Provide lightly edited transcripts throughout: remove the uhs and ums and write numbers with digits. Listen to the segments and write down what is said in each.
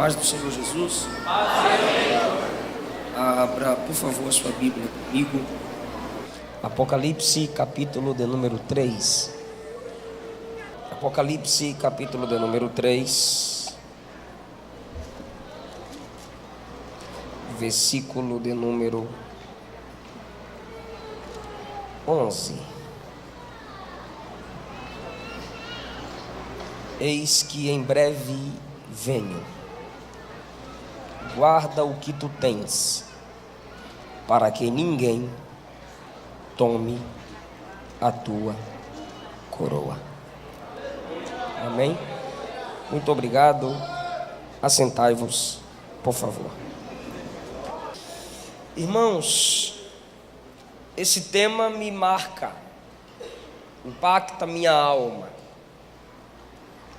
Paz do Senhor Jesus. Abra, por favor, a sua Bíblia comigo. Apocalipse, capítulo de número 3. Apocalipse, capítulo de número 3. Versículo de número 11. Eis que em breve venho. Guarda o que tu tens, para que ninguém tome a tua coroa. Amém? Muito obrigado. Assentai-vos, por favor. Irmãos, esse tema me marca, impacta minha alma,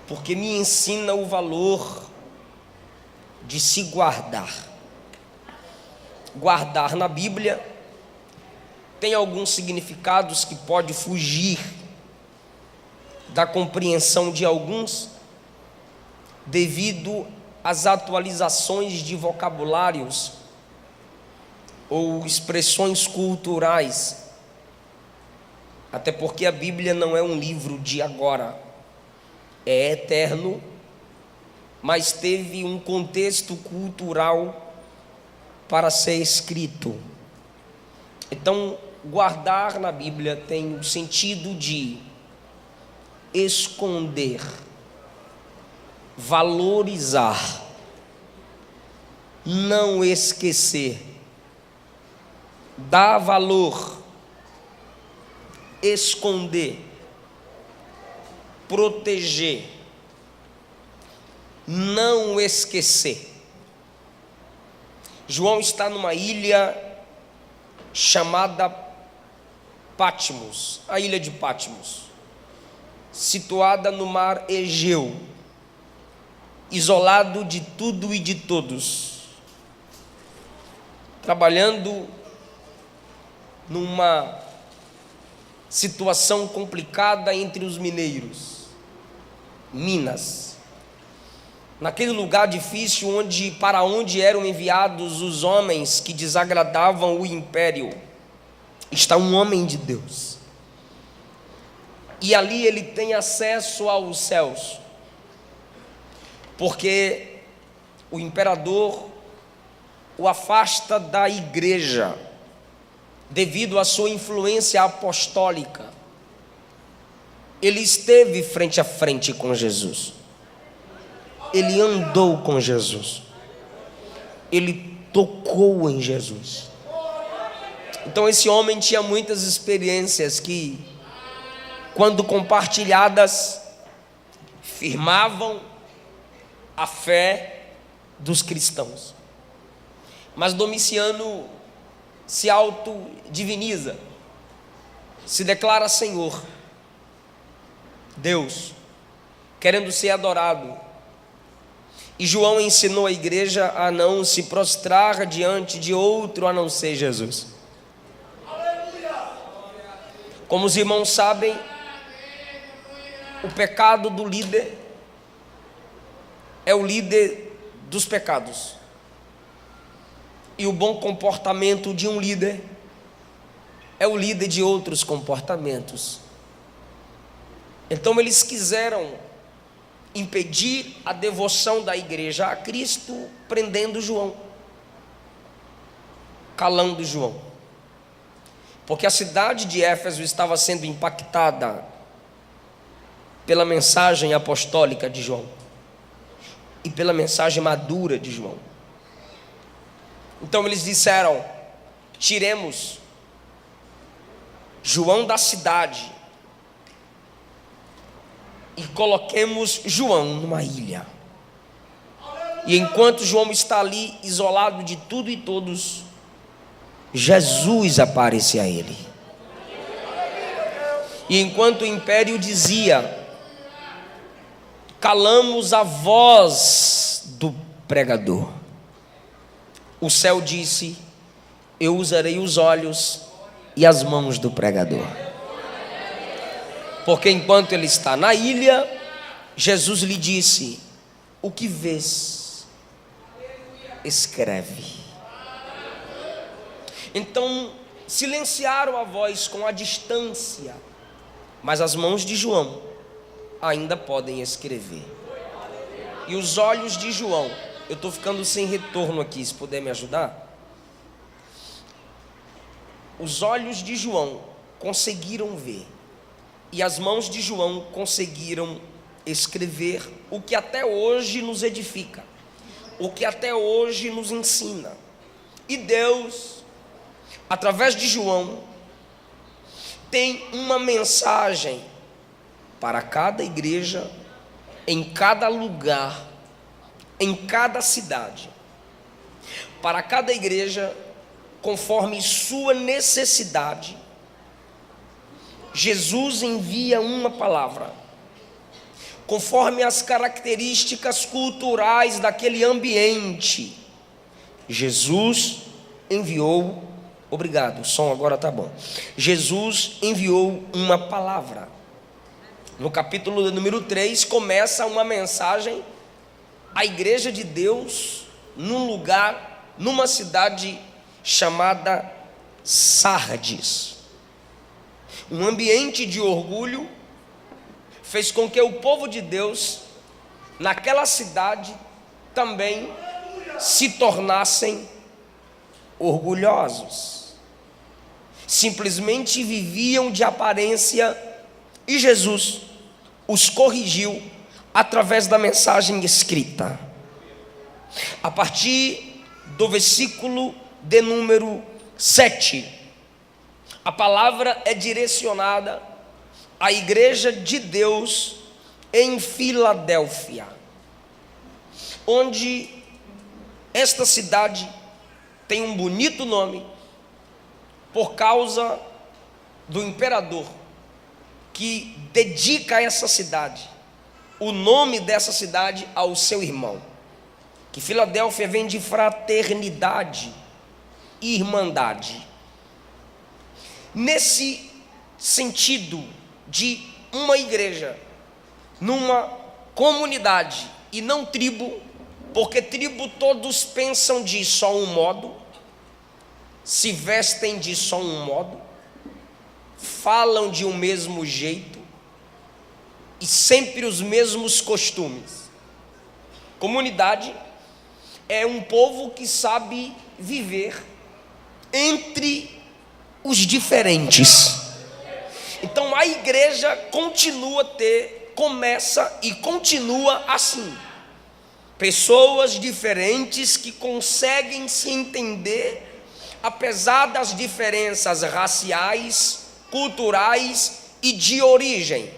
porque me ensina o valor de se guardar. Guardar na Bíblia tem alguns significados que pode fugir da compreensão de alguns, devido às atualizações de vocabulários ou expressões culturais, até porque a Bíblia não é um livro de agora, é eterno, mas teve um contexto cultural para ser escrito. Então, guardar na Bíblia tem o sentido de esconder, valorizar, não esquecer, dar valor, esconder, proteger, não esquecer. João está numa ilha chamada Patmos, a ilha de Patmos, situada no mar Egeu, isolado de tudo e de todos, trabalhando numa situação complicada entre os mineiros, Minas. Naquele lugar difícil para onde eram enviados os homens que desagradavam o império, está um homem de Deus. E ali ele tem acesso aos céus, porque o imperador o afasta da igreja, devido à sua influência apostólica. Ele esteve frente a frente com Jesus. Ele andou com Jesus, ele tocou em Jesus. Então esse homem tinha muitas experiências que, quando compartilhadas, firmavam a fé dos cristãos. Mas Domiciano se autodiviniza, se declara Senhor, Deus, querendo ser adorado. E João ensinou a igreja a não se prostrar diante de outro a não ser Jesus. Como os irmãos sabem, o pecado do líder é o líder dos pecados. E o bom comportamento de um líder é o líder de outros comportamentos. Então eles quiseram impedir a devoção da igreja a Cristo, prendendo João, calando João, porque a cidade de Éfeso estava sendo impactada pela mensagem apostólica de João e pela mensagem madura de João. Então eles disseram: tiremos João da cidade e coloquemos João numa ilha. E enquanto João está ali isolado de tudo e todos, Jesus aparece a ele. E enquanto o império dizia: calamos a voz do pregador, o céu disse: eu usarei os olhos e as mãos do pregador. Porque enquanto ele está na ilha, Jesus lhe disse: o que vês? escreve. Então, silenciaram a voz com a distância, mas as mãos de João ainda podem escrever. E os olhos de João, eu estou ficando sem retorno aqui, se puder me ajudar. Os olhos de João conseguiram ver, e as mãos de João conseguiram escrever o que até hoje nos edifica, o que até hoje nos ensina. E Deus, através de João, tem uma mensagem para cada igreja, em cada lugar, em cada cidade. Para cada igreja, conforme sua necessidade, Jesus envia uma palavra, conforme as características culturais daquele ambiente. Jesus enviou, obrigado, o som agora está bom. Jesus enviou uma palavra. No capítulo número 3, começa uma mensagem à igreja de Deus, num lugar, numa cidade chamada Sardes. Um ambiente de orgulho fez com que o povo de Deus, naquela cidade, também se tornassem orgulhosos. Simplesmente viviam de aparência, e Jesus os corrigiu através da mensagem escrita. A partir do versículo de número 7, a palavra é direcionada à igreja de Deus em Filadélfia, onde esta cidade tem um bonito nome por causa do imperador que dedica essa cidade, o nome dessa cidade, ao seu irmão. Que Filadélfia vem de fraternidade e irmandade. Nesse sentido de uma igreja, numa comunidade e não tribo, porque tribo todos pensam de só um modo, se vestem de só um modo, falam de um mesmo jeito e sempre os mesmos costumes. Comunidade é um povo que sabe viver entre os diferentes. Então a igreja começa e continua assim. Pessoas diferentes que conseguem se entender, apesar das diferenças raciais, culturais e de origem.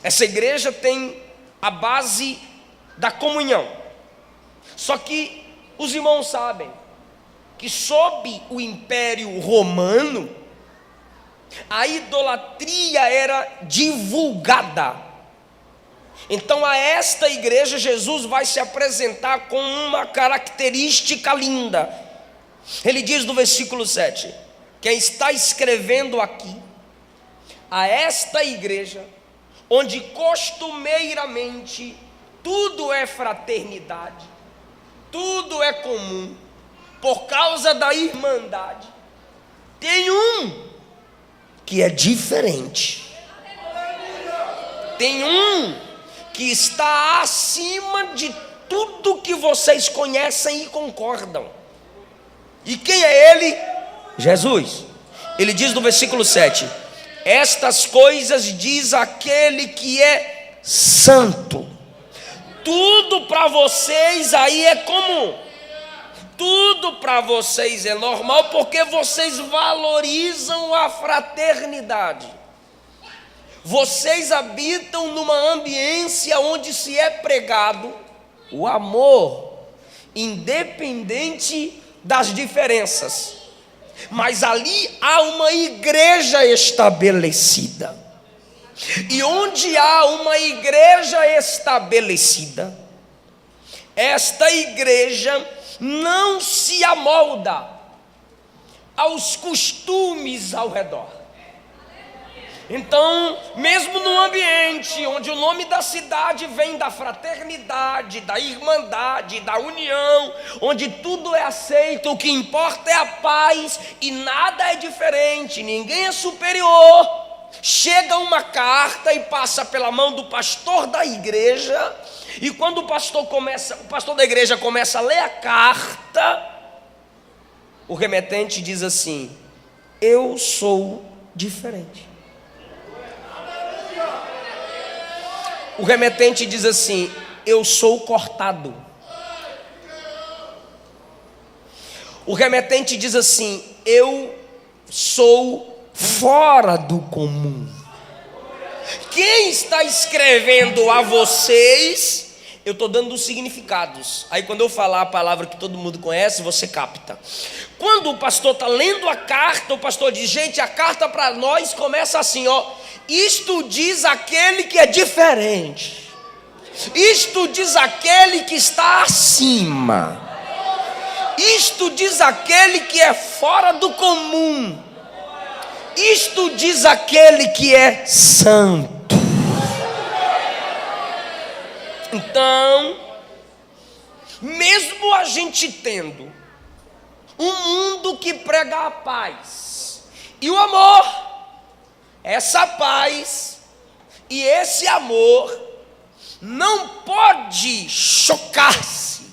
Essa igreja tem a base da comunhão. Só que os irmãos sabem que sob o Império Romano, a idolatria era divulgada. Então a esta igreja Jesus vai se apresentar com uma característica linda. Ele diz no versículo 7, quem está escrevendo aqui, a esta igreja, onde costumeiramente tudo é fraternidade, tudo é comum, por causa da irmandade, tem um que é diferente, tem um que está acima de tudo que vocês conhecem e concordam. E quem é ele? Jesus. Ele diz no versículo 7, estas coisas diz aquele que é santo. Tudo para vocês aí é comum, tudo para vocês é normal, porque vocês valorizam a fraternidade. Vocês habitam numa ambiência onde se é pregado o amor, independente das diferenças. Mas ali há uma igreja estabelecida. E onde há uma igreja estabelecida, esta igreja não se amolda aos costumes ao redor. Então, mesmo num ambiente onde o nome da cidade vem da fraternidade, da irmandade, da união, onde tudo é aceito, o que importa é a paz e nada é diferente, ninguém é superior, chega uma carta e passa pela mão do pastor da igreja, e quando o pastor da igreja começa a ler a carta, o remetente diz assim: eu sou diferente. O remetente diz assim: eu sou cortado. O remetente diz assim: eu sou fora do comum. Quem está escrevendo a vocês, eu estou dando os significados. Aí quando eu falar a palavra que todo mundo conhece, você capta. Quando o pastor está lendo a carta, o pastor diz: gente, a carta para nós começa assim, ó. Isto diz aquele que é diferente. Isto diz aquele que está acima. Isto diz aquele que é fora do comum. Isto diz aquele que é santo. Então, mesmo a gente tendo um mundo que prega a paz e o amor, essa paz e esse amor não pode chocar-se,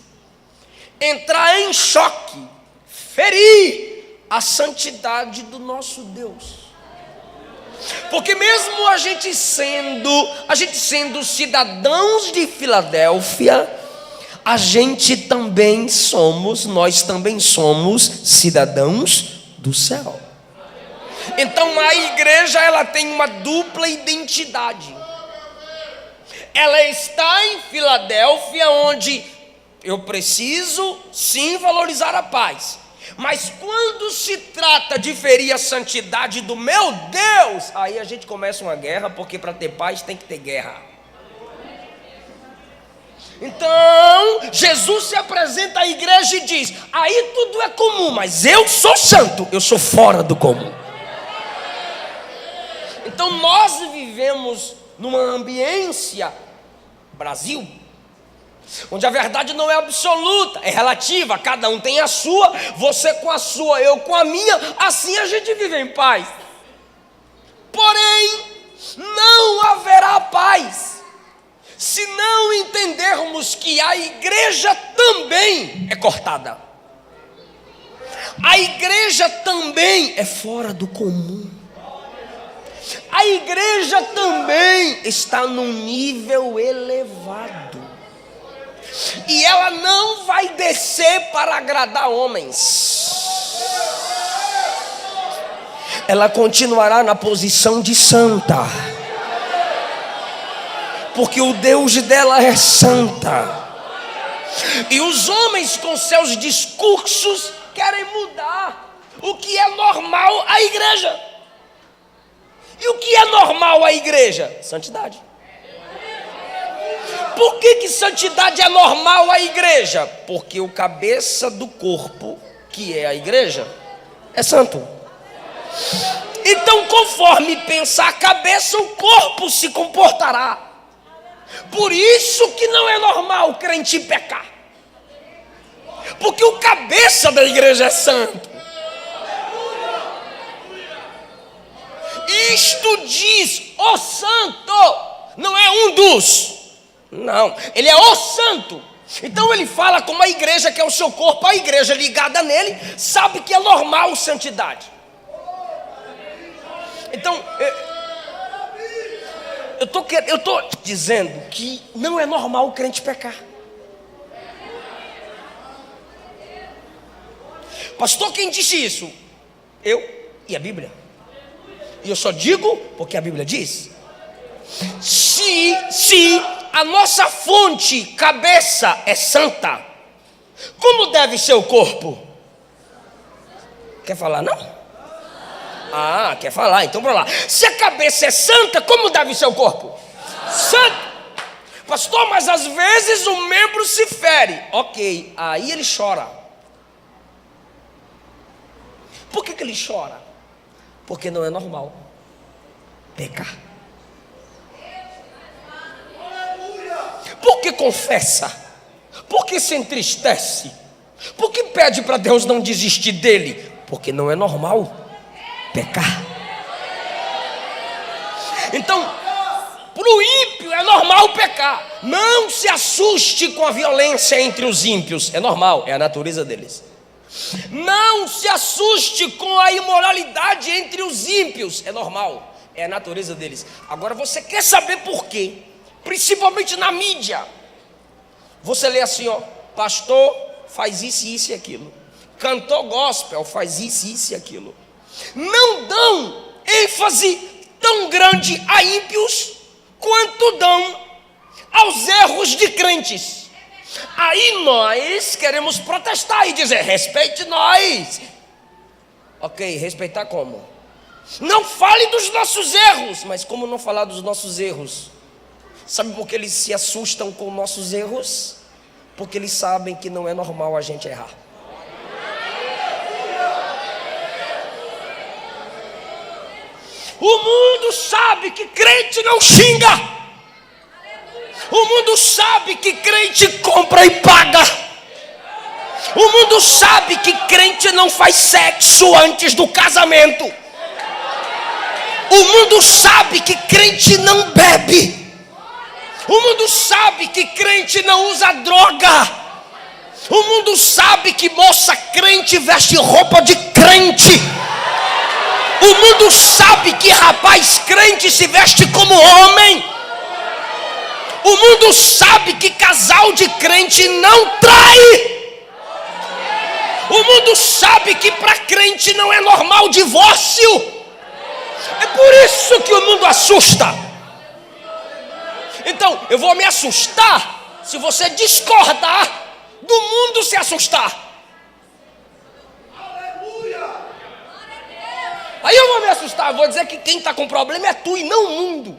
entrar em choque, ferir a santidade do nosso Deus. Porque mesmo a gente sendo cidadãos de Filadélfia, nós também somos cidadãos do céu. Então a igreja, ela tem uma dupla identidade. Ela está em Filadélfia, onde eu preciso sim valorizar a paz, mas quando se trata de ferir a santidade do meu Deus, aí a gente começa uma guerra, porque para ter paz tem que ter guerra. Então Jesus se apresenta à igreja e diz: aí tudo é comum, mas eu sou santo, eu sou fora do comum. Então nós vivemos numa ambiência, Brasil, onde a verdade não é absoluta, é relativa, cada um tem a sua, você com a sua, eu com a minha, assim a gente vive em paz. Porém, não haverá paz se não entendermos que a igreja também é cortada. A igreja também é fora do comum. A igreja também está num nível elevado. E ela não vai descer para agradar homens. Ela continuará na posição de santa. Porque o Deus dela é santa. E os homens com seus discursos querem mudar o que é normal à igreja. E o que é normal à igreja? Santidade. Por que santidade é normal à igreja? Porque o cabeça do corpo, que é a igreja, é santo. Então, conforme pensa a cabeça, o corpo se comportará. Por isso que não é normal o crente pecar. Porque o cabeça da igreja é santo. Isto diz o santo, não é um dos. Não, ele é o santo. Então ele fala como a igreja, que é o seu corpo, a igreja ligada nele, sabe que é normal santidade. Então, eu estou dizendo que não é normal o crente pecar. Pastor, quem disse isso? Eu e a Bíblia. E eu só digo porque a Bíblia diz. Se a nossa fonte, cabeça, é santa, como deve ser o corpo? Quer falar não? Ah, quer falar, então vamos lá. Se a cabeça é santa, como deve ser o corpo? Santo. Pastor, mas às vezes o membro se fere. Ok, aí ele chora. Por que ele chora? Porque não é normal. pecar. Por que confessa? Por que se entristece? Por que pede para Deus não desistir dele? Porque não é normal pecar. Então, para o ímpio é normal pecar. Não se assuste com a violência entre os ímpios. É normal, é a natureza deles. Não se assuste com a imoralidade entre os ímpios. É normal, é a natureza deles. Agora você quer saber por quê? Principalmente na mídia. Você lê assim, ó, pastor faz isso, isso e aquilo. Cantor gospel faz isso, isso e aquilo. Não dão ênfase tão grande a ímpios quanto dão aos erros de crentes. Aí nós queremos protestar e dizer, respeite nós. Ok, respeitar como? Não fale dos nossos erros. Mas como não falar dos nossos erros? Sabe por que eles se assustam com nossos erros? Porque eles sabem que não é normal a gente errar. O mundo sabe que crente não xinga. O mundo sabe que crente compra e paga. O mundo sabe que crente não faz sexo antes do casamento. O mundo sabe que crente não bebe. O mundo sabe que crente não usa droga. O mundo sabe que moça crente veste roupa de crente. O mundo sabe que rapaz crente se veste como homem. O mundo sabe que casal de crente não trai. O mundo sabe que para crente não é normal divórcio. É por isso que o mundo assusta. Então, eu vou me assustar se você discordar do mundo se assustar. Aí eu vou me assustar, vou dizer que quem está com problema é tu e não o mundo.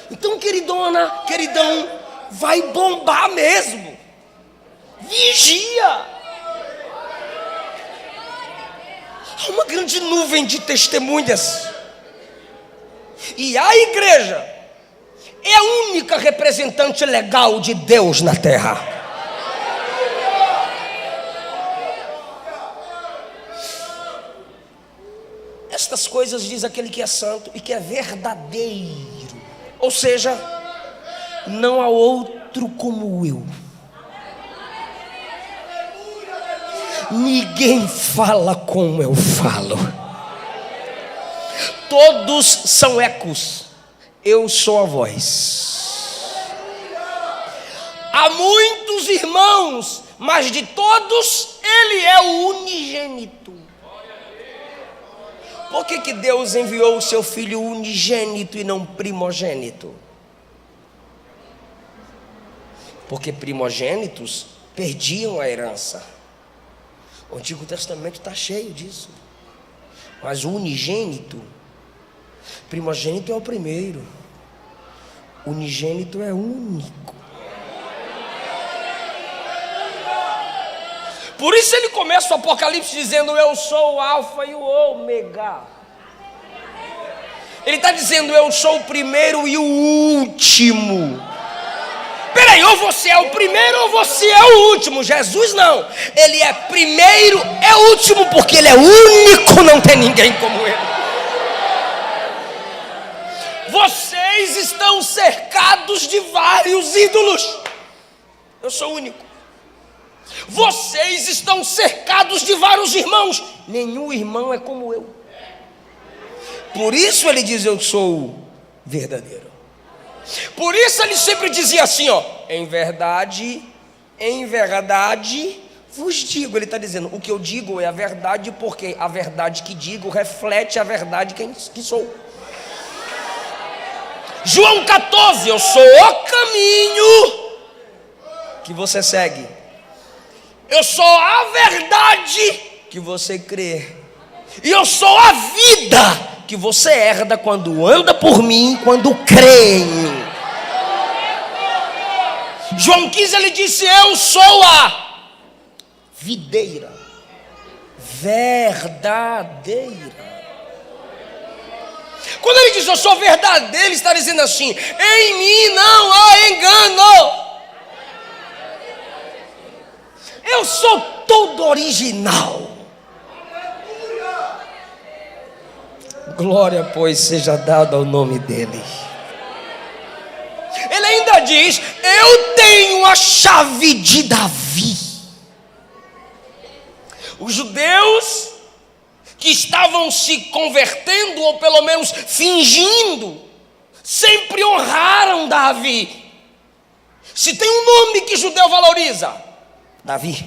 Então, queridona, queridão, vai bombar mesmo. Vigia. Há uma grande nuvem de testemunhas. E a igreja é a única representante legal de Deus na terra. Estas coisas diz aquele que é santo e que é verdadeiro. Ou seja, não há outro como eu. Ninguém fala como eu falo. Todos são ecos. Eu sou a voz. Há muitos irmãos, mas de todos ele é o unigênito. Por que Deus enviou o seu filho unigênito e não primogênito? Porque primogênitos perdiam a herança. O Antigo Testamento está cheio disso. Mas o unigênito, primogênito é o primeiro, unigênito é único. Por isso ele começa o Apocalipse dizendo, eu sou o alfa e o ômega. Ele está dizendo, eu sou o primeiro e o último. Peraí, ou você é o primeiro ou você é o último. Jesus não, ele é primeiro, é último, porque ele é único, não tem ninguém como ele. Vocês estão cercados de vários ídolos. Eu sou único. Vocês estão cercados de vários irmãos. Nenhum irmão é como eu. Por isso ele diz, eu sou verdadeiro. Por isso ele sempre dizia assim, ó, em verdade vos digo. Ele está dizendo, o que eu digo é a verdade, porque a verdade que digo reflete a verdade que sou. João 14, eu sou o caminho que você segue. Eu sou a verdade que você crê. E eu sou a vida que você herda quando anda por mim, quando crê em mim. João 15 ele disse, eu sou a videira verdadeira. Quando ele diz eu sou verdadeiro, ele está dizendo assim: em mim não há engano. Eu sou todo original. Glória, pois, seja dada ao nome dele. Ele ainda diz: eu tenho a chave de Davi. Os judeus que estavam se convertendo, ou pelo menos fingindo, sempre honraram Davi. Se tem um nome que judeu valoriza, Davi.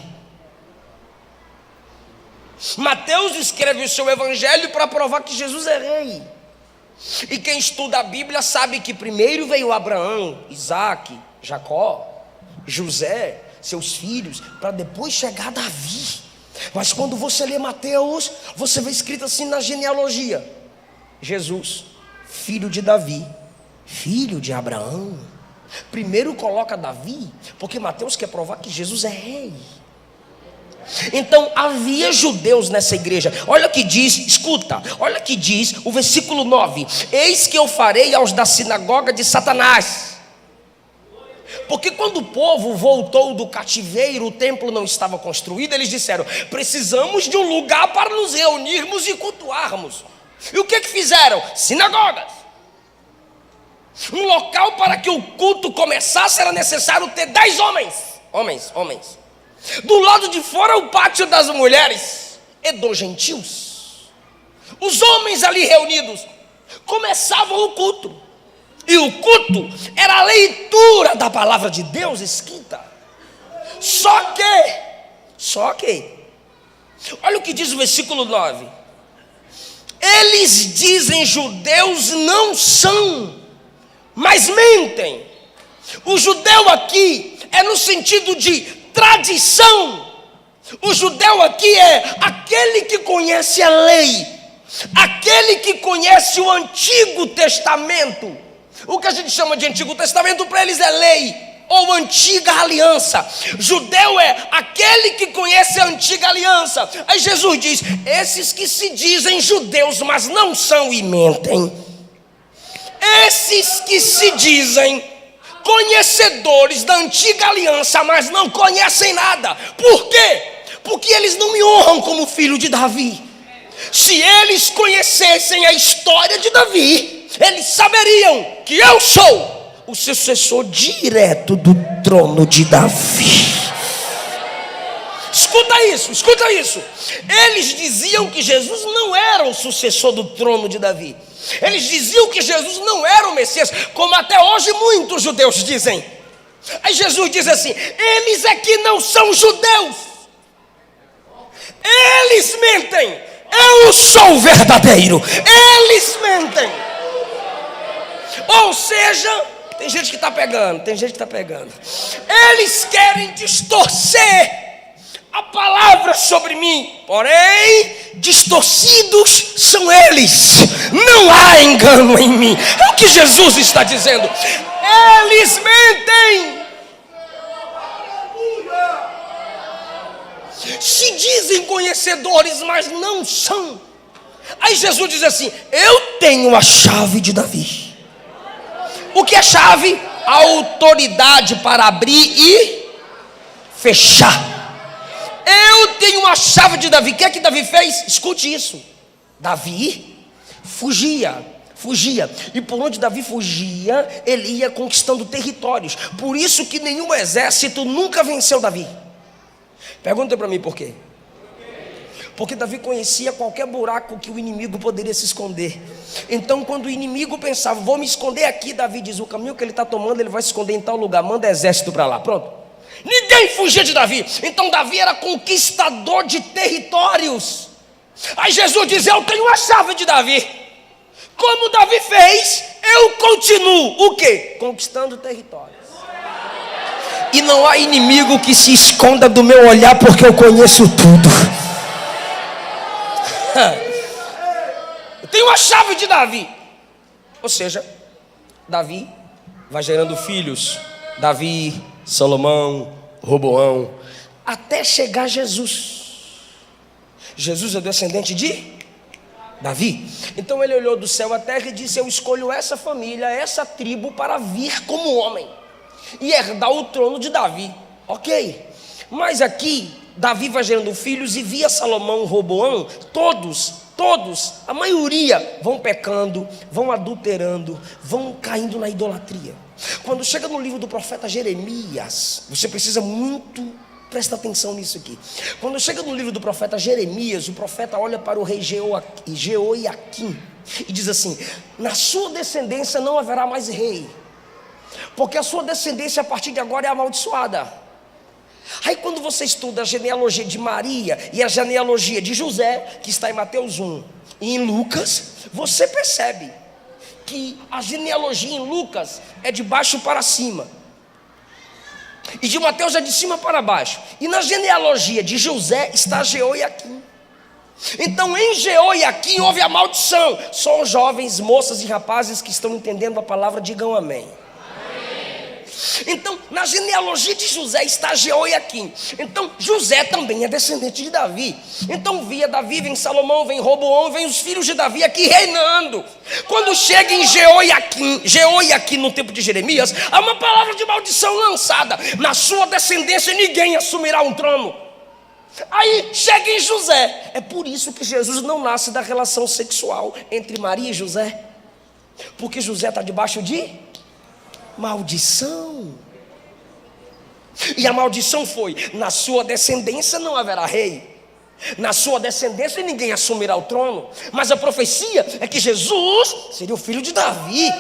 Mateus escreve o seu evangelho para provar que Jesus é rei. E quem estuda a Bíblia sabe que primeiro veio Abraão, Isaac, Jacó, José, seus filhos, para depois chegar Davi. Mas quando você lê Mateus, você vê escrito assim na genealogia: Jesus, filho de Davi, filho de Abraão. Primeiro coloca Davi, porque Mateus quer provar que Jesus é rei. Então havia judeus nessa igreja. Olha o que diz, escuta, olha o que diz o versículo 9: eis que eu farei aos da sinagoga de Satanás. Porque quando o povo voltou do cativeiro, o templo não estava construído, eles disseram: precisamos de um lugar para nos reunirmos e cultuarmos. E o que fizeram? Sinagogas. Um local para que o culto começasse era necessário ter 10 homens. Do lado de fora o pátio das mulheres e dos gentios. Os homens ali reunidos começavam o culto. E o culto era a leitura da palavra de Deus escrita. Só que olha o que diz o versículo 9: eles dizem judeus não são, mas mentem. O judeu aqui é no sentido de tradição. O judeu aqui é aquele que conhece a lei, aquele que conhece o Antigo Testamento. O que a gente chama de Antigo Testamento para eles é lei ou antiga aliança. Judeu é aquele que conhece a antiga aliança. Aí Jesus diz: esses que se dizem judeus, mas não são e mentem. Esses que se dizem conhecedores da antiga aliança, mas não conhecem nada. Por quê? Porque eles não me honram como filho de Davi. Se eles conhecessem a história de Davi, eles saberiam que eu sou o sucessor direto do trono de Davi. Escuta isso. Eles diziam que Jesus não era o sucessor do trono de Davi. Eles diziam que Jesus não era o Messias, como até hoje muitos judeus dizem. Aí Jesus diz assim: eles é que não são judeus, eles mentem. Eu sou o verdadeiro, eles mentem. Ou seja, tem gente que está pegando. Eles querem distorcer a palavra sobre mim, porém distorcidos são eles. Não há engano em mim. É o que Jesus está dizendo. Eles mentem. Se dizem conhecedores, mas não são. Aí Jesus diz assim: eu tenho a chave de Davi. O que é chave? A autoridade para abrir e fechar. Eu tenho a chave de Davi. O que é que Davi fez? Escute isso. Davi fugia. E por onde Davi fugia, ele ia conquistando territórios. Por isso que nenhum exército nunca venceu Davi. Pergunta para mim por quê? Porque Davi conhecia qualquer buraco que o inimigo poderia se esconder. Então quando o inimigo pensava: vou me esconder aqui, Davi diz: o caminho que ele está tomando, ele vai se esconder em tal lugar, manda exército para lá. Pronto. Ninguém fugia de Davi. Então Davi era conquistador de territórios. Aí Jesus diz: eu tenho a chave de Davi. Como Davi fez, eu continuo o quê? Conquistando territórios. E não há inimigo que se esconda do meu olhar, porque eu conheço tudo. Eu tenho a chave de Davi. Ou seja, Davi vai gerando filhos. Davi, Salomão, Roboão, até chegar Jesus. Jesus é descendente de Davi. Então ele olhou do céu à terra e disse: eu escolho essa família, essa tribo para vir como homem e herdar o trono de Davi. Ok, mas aqui Davi vai gerando filhos e via Salomão, Roboão, todos, a maioria vão pecando, vão adulterando, vão caindo na idolatria. Quando chega no livro do profeta Jeremias, você precisa muito prestar atenção nisso aqui. Quando chega no livro do profeta Jeremias, o profeta olha para o rei Jeoiaquim e diz assim: na sua descendência não haverá mais rei, porque a sua descendência a partir de agora é amaldiçoada. Aí quando você estuda a genealogia de Maria e a genealogia de José, que está em Mateus 1 e em Lucas, você percebe que a genealogia em Lucas é de baixo para cima, e de Mateus é de cima para baixo. E na genealogia de José está Jeoiaquim. Então em Jeoiaquim houve a maldição. Só os jovens, moças e rapazes que estão entendendo a palavra, digam amém. Então na genealogia de José está Jeoiaquim. Então José também é descendente de Davi. Então via Davi, vem Salomão, vem Roboão, vem os filhos de Davi aqui reinando. Quando chega em Jeoiaquim no tempo de Jeremias, há uma palavra de maldição lançada: na sua descendência ninguém assumirá um trono. Aí chega em José. É por isso que Jesus não nasce da relação sexual entre Maria e José, porque José está debaixo de maldição. E a maldição foi: na sua descendência não haverá rei, na sua descendência ninguém assumirá o trono. Mas a profecia é que Jesus seria o filho de Davi.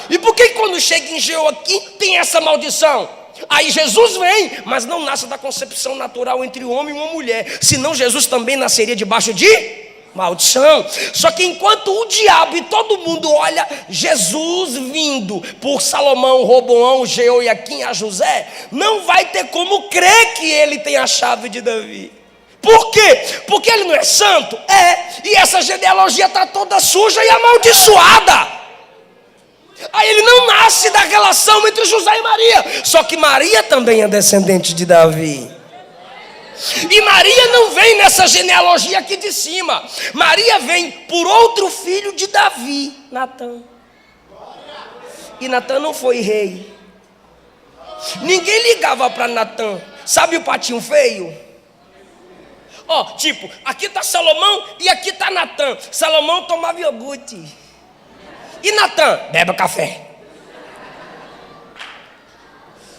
E por que quando chega em Jeoiaquim tem essa maldição? Aí Jesus vem, mas não nasce da concepção natural entre um homem e uma mulher, senão Jesus também nasceria debaixo de maldição. Só que enquanto o diabo e todo mundo olha Jesus vindo por Salomão, Roboão, Jeoiaquim a José, não vai ter como crer que ele tem a chave de Davi. Por quê? Porque ele não é santo? E essa genealogia está toda suja e amaldiçoada. Aí ele não nasce da relação entre José e Maria. Só que Maria também é descendente de Davi. E Maria não vem nessa genealogia aqui de cima. Maria vem por outro filho de Davi, Natã. E Natã não foi rei. Ninguém ligava para Natã. Sabe o patinho feio? Tipo, aqui está Salomão e aqui está Natã. Salomão tomava iogurte. E Natã, bebe café.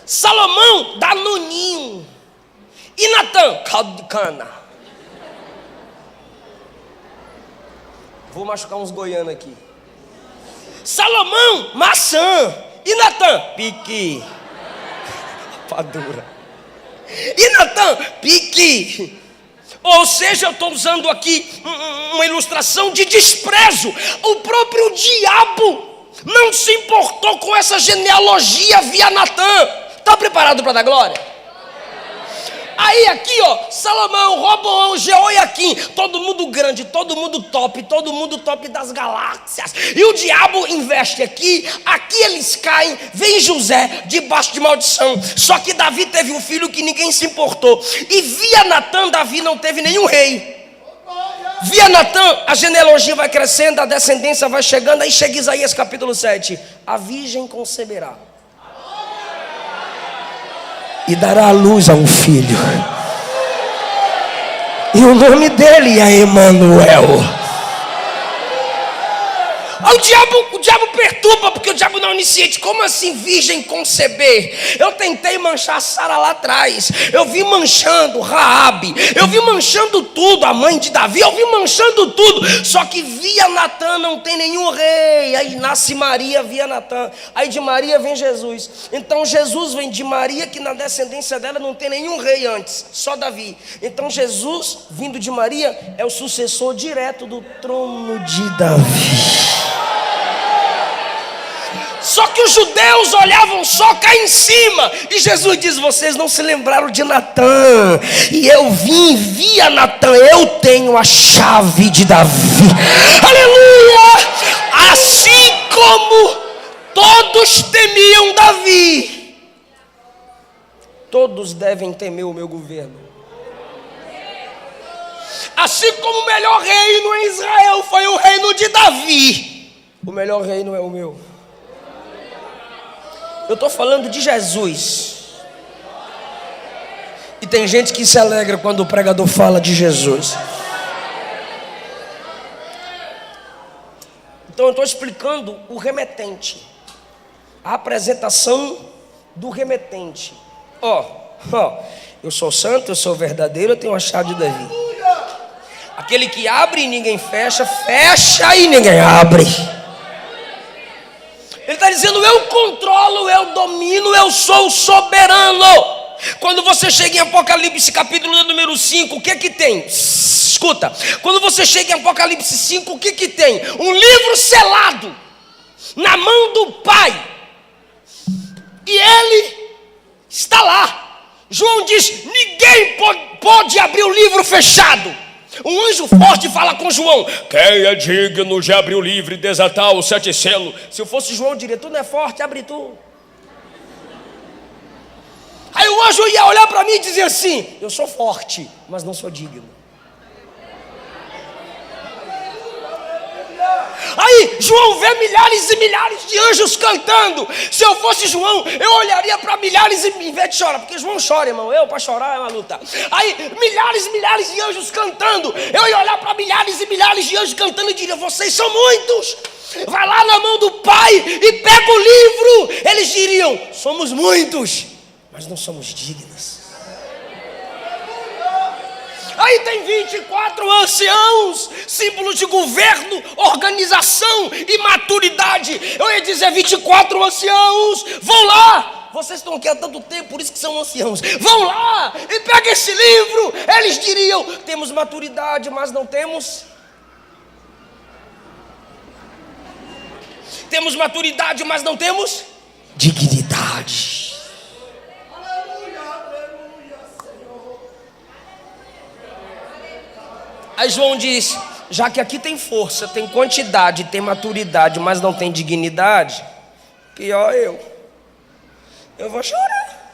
Salomão, danoninho. E Natã, caldo de cana. Vou machucar uns goianos aqui. Salomão, maçã. E Natã, pique. Rapadura. E Natã, pique. Ou seja, eu estou usando aqui uma ilustração de desprezo. O próprio diabo não se importou com essa genealogia via Natã. Está preparado para dar glória? Aí aqui, Salomão, Roboão, Jeoiaquim, todo mundo grande, todo mundo top das galáxias. E o diabo investe aqui eles caem, vem José debaixo de maldição. Só que Davi teve um filho que ninguém se importou. E via Natã, Davi não teve nenhum rei. Via Natã, a genealogia vai crescendo, a descendência vai chegando. Aí chega Isaías capítulo 7. A virgem conceberá e dará à luz a um filho, e o nome dele é Emanuel. O diabo perturba, porque o diabo não é onisciente. Como assim virgem conceber? Eu tentei manchar Sara lá atrás. Eu vi manchando Raabe. Eu vi manchando tudo, a mãe de Davi. Eu vi manchando tudo. Só que via Natã não tem nenhum rei. Aí nasce Maria via Natã. Aí de Maria vem Jesus. Então Jesus vem de Maria, que na descendência dela não tem nenhum rei antes, só Davi. Então Jesus, vindo de Maria, é o sucessor direto do trono de Davi. Só que os judeus olhavam só cá em cima. E Jesus diz: vocês não se lembraram de Natã. E eu via Natã. Eu tenho a chave de Davi. Aleluia! Assim como todos temiam Davi, todos devem temer o meu governo. Assim como o melhor reino em Israel foi o reino de Davi, o melhor reino é o meu. Eu estou falando de Jesus. E tem gente que se alegra quando o pregador fala de Jesus. Então eu estou explicando o remetente, a apresentação do remetente. Eu sou santo, eu sou verdadeiro, eu tenho a chave de Davi. Aquele que abre e ninguém fecha, fecha e ninguém abre. Ele está dizendo: eu controlo, eu domino, eu sou soberano. Quando você chega em Apocalipse capítulo número 5, o que que tem? Escuta, quando você chega em Apocalipse 5, o que que tem? Um livro selado na mão do Pai, e ele está lá. João diz: ninguém pode abrir o livro fechado. Um anjo forte fala com João: quem é digno de abrir o livro e desatar os 7 selos? Se eu fosse João, eu diria: tu não é forte, abre tu. Aí o anjo ia olhar para mim e dizer assim: eu sou forte, mas não sou digno. Aí João vê milhares e milhares de anjos cantando. Se eu fosse João, eu olharia para milhares e, em vez de chorar, porque João chora, irmão, eu para chorar é uma luta. Aí milhares e milhares de anjos cantando, eu ia olhar para milhares e milhares de anjos cantando e diria: vocês são muitos. Vai lá na mão do Pai e pega o livro. Eles diriam: somos muitos, mas não somos dignos. Aí tem 24 anciãos, símbolos de governo, organização e maturidade. Eu ia dizer: 24 anciãos, vão lá. Vocês estão aqui há tanto tempo, por isso que são anciãos. Vão lá e pega esse livro. Eles diriam: temos maturidade, mas não temos. Temos maturidade, mas não temos dignidade. Aí João diz: já que aqui tem força, tem quantidade, tem maturidade, mas não tem dignidade, pior eu vou chorar.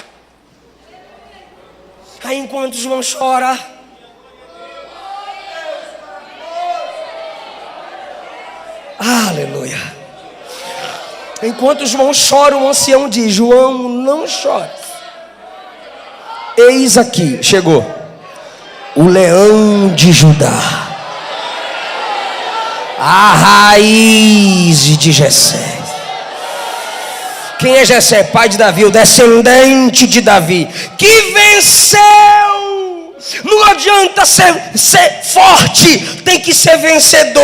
Aí enquanto João chora, aleluia, enquanto João chora, o ancião diz: João, não chore. Eis aqui, chegou o leão de Judá, a raiz de Jessé. Quem é Jessé? Pai de Davi, o descendente de Davi, que venceu. Não adianta ser forte, tem que ser vencedor.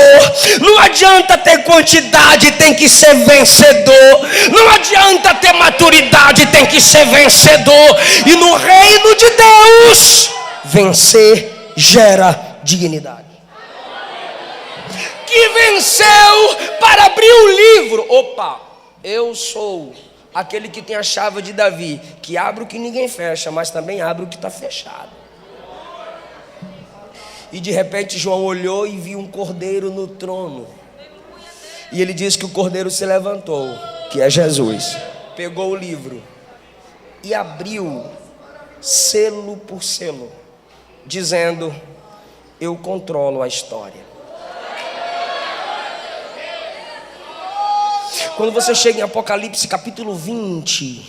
Não adianta ter quantidade, tem que ser vencedor. Não adianta ter maturidade, tem que ser vencedor. E no reino de Deus, vencer gera dignidade. Que venceu para abrir o livro. Opa, eu sou aquele que tem a chave de Davi, que abre o que ninguém fecha, mas também abre o que está fechado. E de repente João olhou e viu um cordeiro no trono. E ele diz que o cordeiro se levantou, que é Jesus, pegou o livro e abriu selo por selo, dizendo: eu controlo a história. Quando você chega em Apocalipse capítulo 20,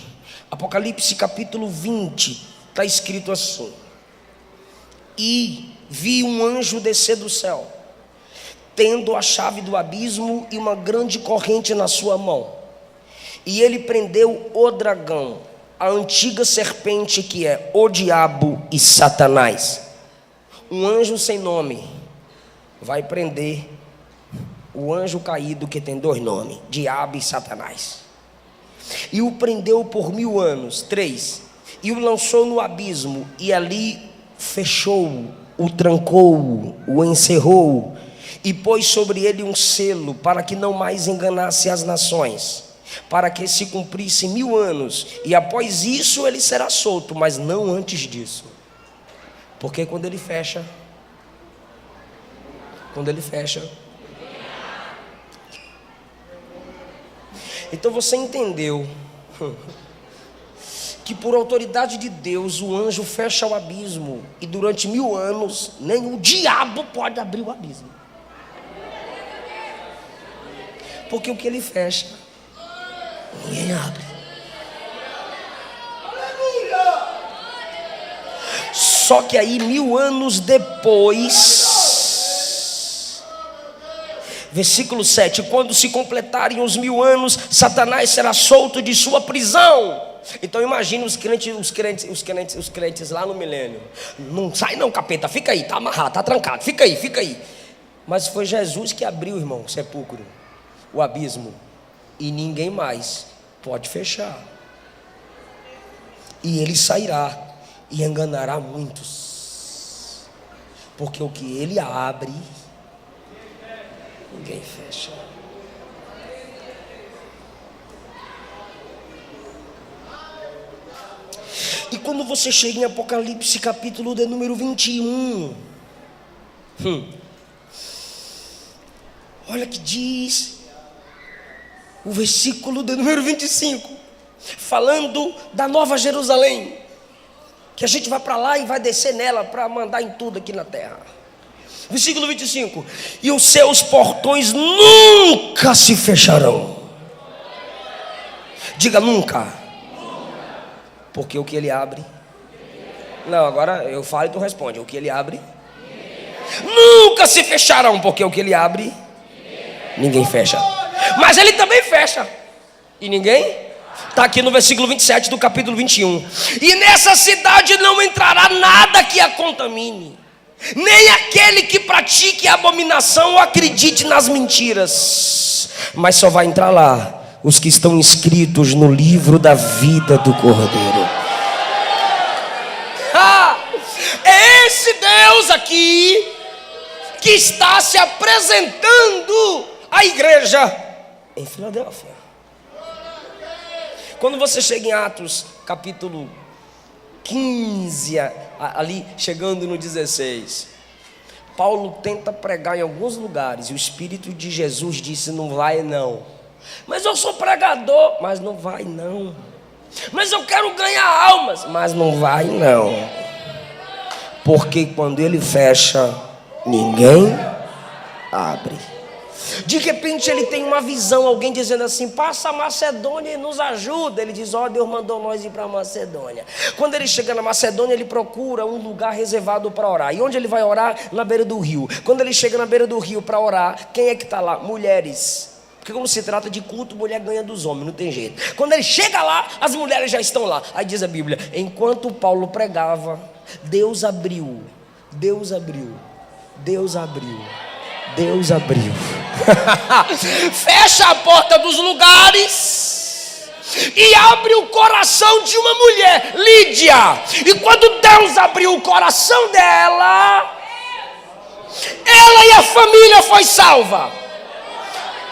Apocalipse capítulo 20, está escrito assim: e vi um anjo descer do céu, tendo a chave do abismo e uma grande corrente na sua mão. E ele prendeu o dragão, a antiga serpente, que é o diabo e Satanás. Um anjo sem nome vai prender o anjo caído, que tem 2 nomes, diabo e Satanás. E o prendeu por 1000 anos, 3, e o lançou no abismo, e ali fechou, o trancou, o encerrou, e pôs sobre ele um selo, para que não mais enganasse as nações, para que se cumprisse 1000 anos, e após isso ele será solto, mas não antes disso. Porque quando ele fecha, então você entendeu que por autoridade de Deus o anjo fecha o abismo, e durante 1000 anos nem o diabo pode abrir o abismo, porque o que ele fecha, ninguém abre. Só que aí 1000 anos depois, versículo 7, quando se completarem os 1000 anos, Satanás será solto de sua prisão. Então imagine os crentes lá no milênio. Não sai não, capeta, fica aí, tá amarrado, tá trancado, fica aí. Mas foi Jesus que abriu, irmão, o sepulcro, o abismo, e ninguém mais pode fechar. E ele sairá e enganará muitos, porque o que ele abre, ninguém fecha. E quando você chega em Apocalipse capítulo de número 21, olha que diz o versículo de número 25, falando da Nova Jerusalém, que a gente vai para lá e vai descer nela para mandar em tudo aqui na terra. Versículo 25: e os seus portões nunca se fecharão. Diga nunca. Porque o que ele abre, não, agora eu falo e tu responde. O que ele abre, nunca se fecharão. Porque o que ele abre, ninguém fecha. Mas ele também fecha, e ninguém. Está aqui no versículo 27 do capítulo 21. E nessa cidade não entrará nada que a contamine, nem aquele que pratique a abominação ou acredite nas mentiras, mas só vai entrar lá os que estão inscritos no livro da vida do Cordeiro. É esse Deus aqui que está se apresentando à igreja em Filadélfia. Quando você chega em Atos capítulo 15, ali chegando no 16, Paulo tenta pregar em alguns lugares, e o Espírito de Jesus disse: não vai não. Mas eu sou pregador, mas não vai não. Mas eu quero ganhar almas, mas não vai não. Porque quando ele fecha, ninguém abre. De repente ele tem uma visão, alguém dizendo assim: passa a Macedônia e nos ajuda. Ele diz: ó, Deus mandou nós ir para a Macedônia. Quando ele chega na Macedônia, ele procura um lugar reservado para orar. E onde ele vai orar? Na beira do rio. Quando ele chega na beira do rio para orar, quem é que está lá? Mulheres. Porque como se trata de culto, mulher ganha dos homens, não tem jeito. Quando ele chega lá, as mulheres já estão lá. Aí diz a Bíblia: enquanto Paulo pregava, Deus abriu. Fecha a porta dos lugares e abre o coração de uma mulher, Lídia. E quando Deus abriu o coração dela, ela e a família foi salva.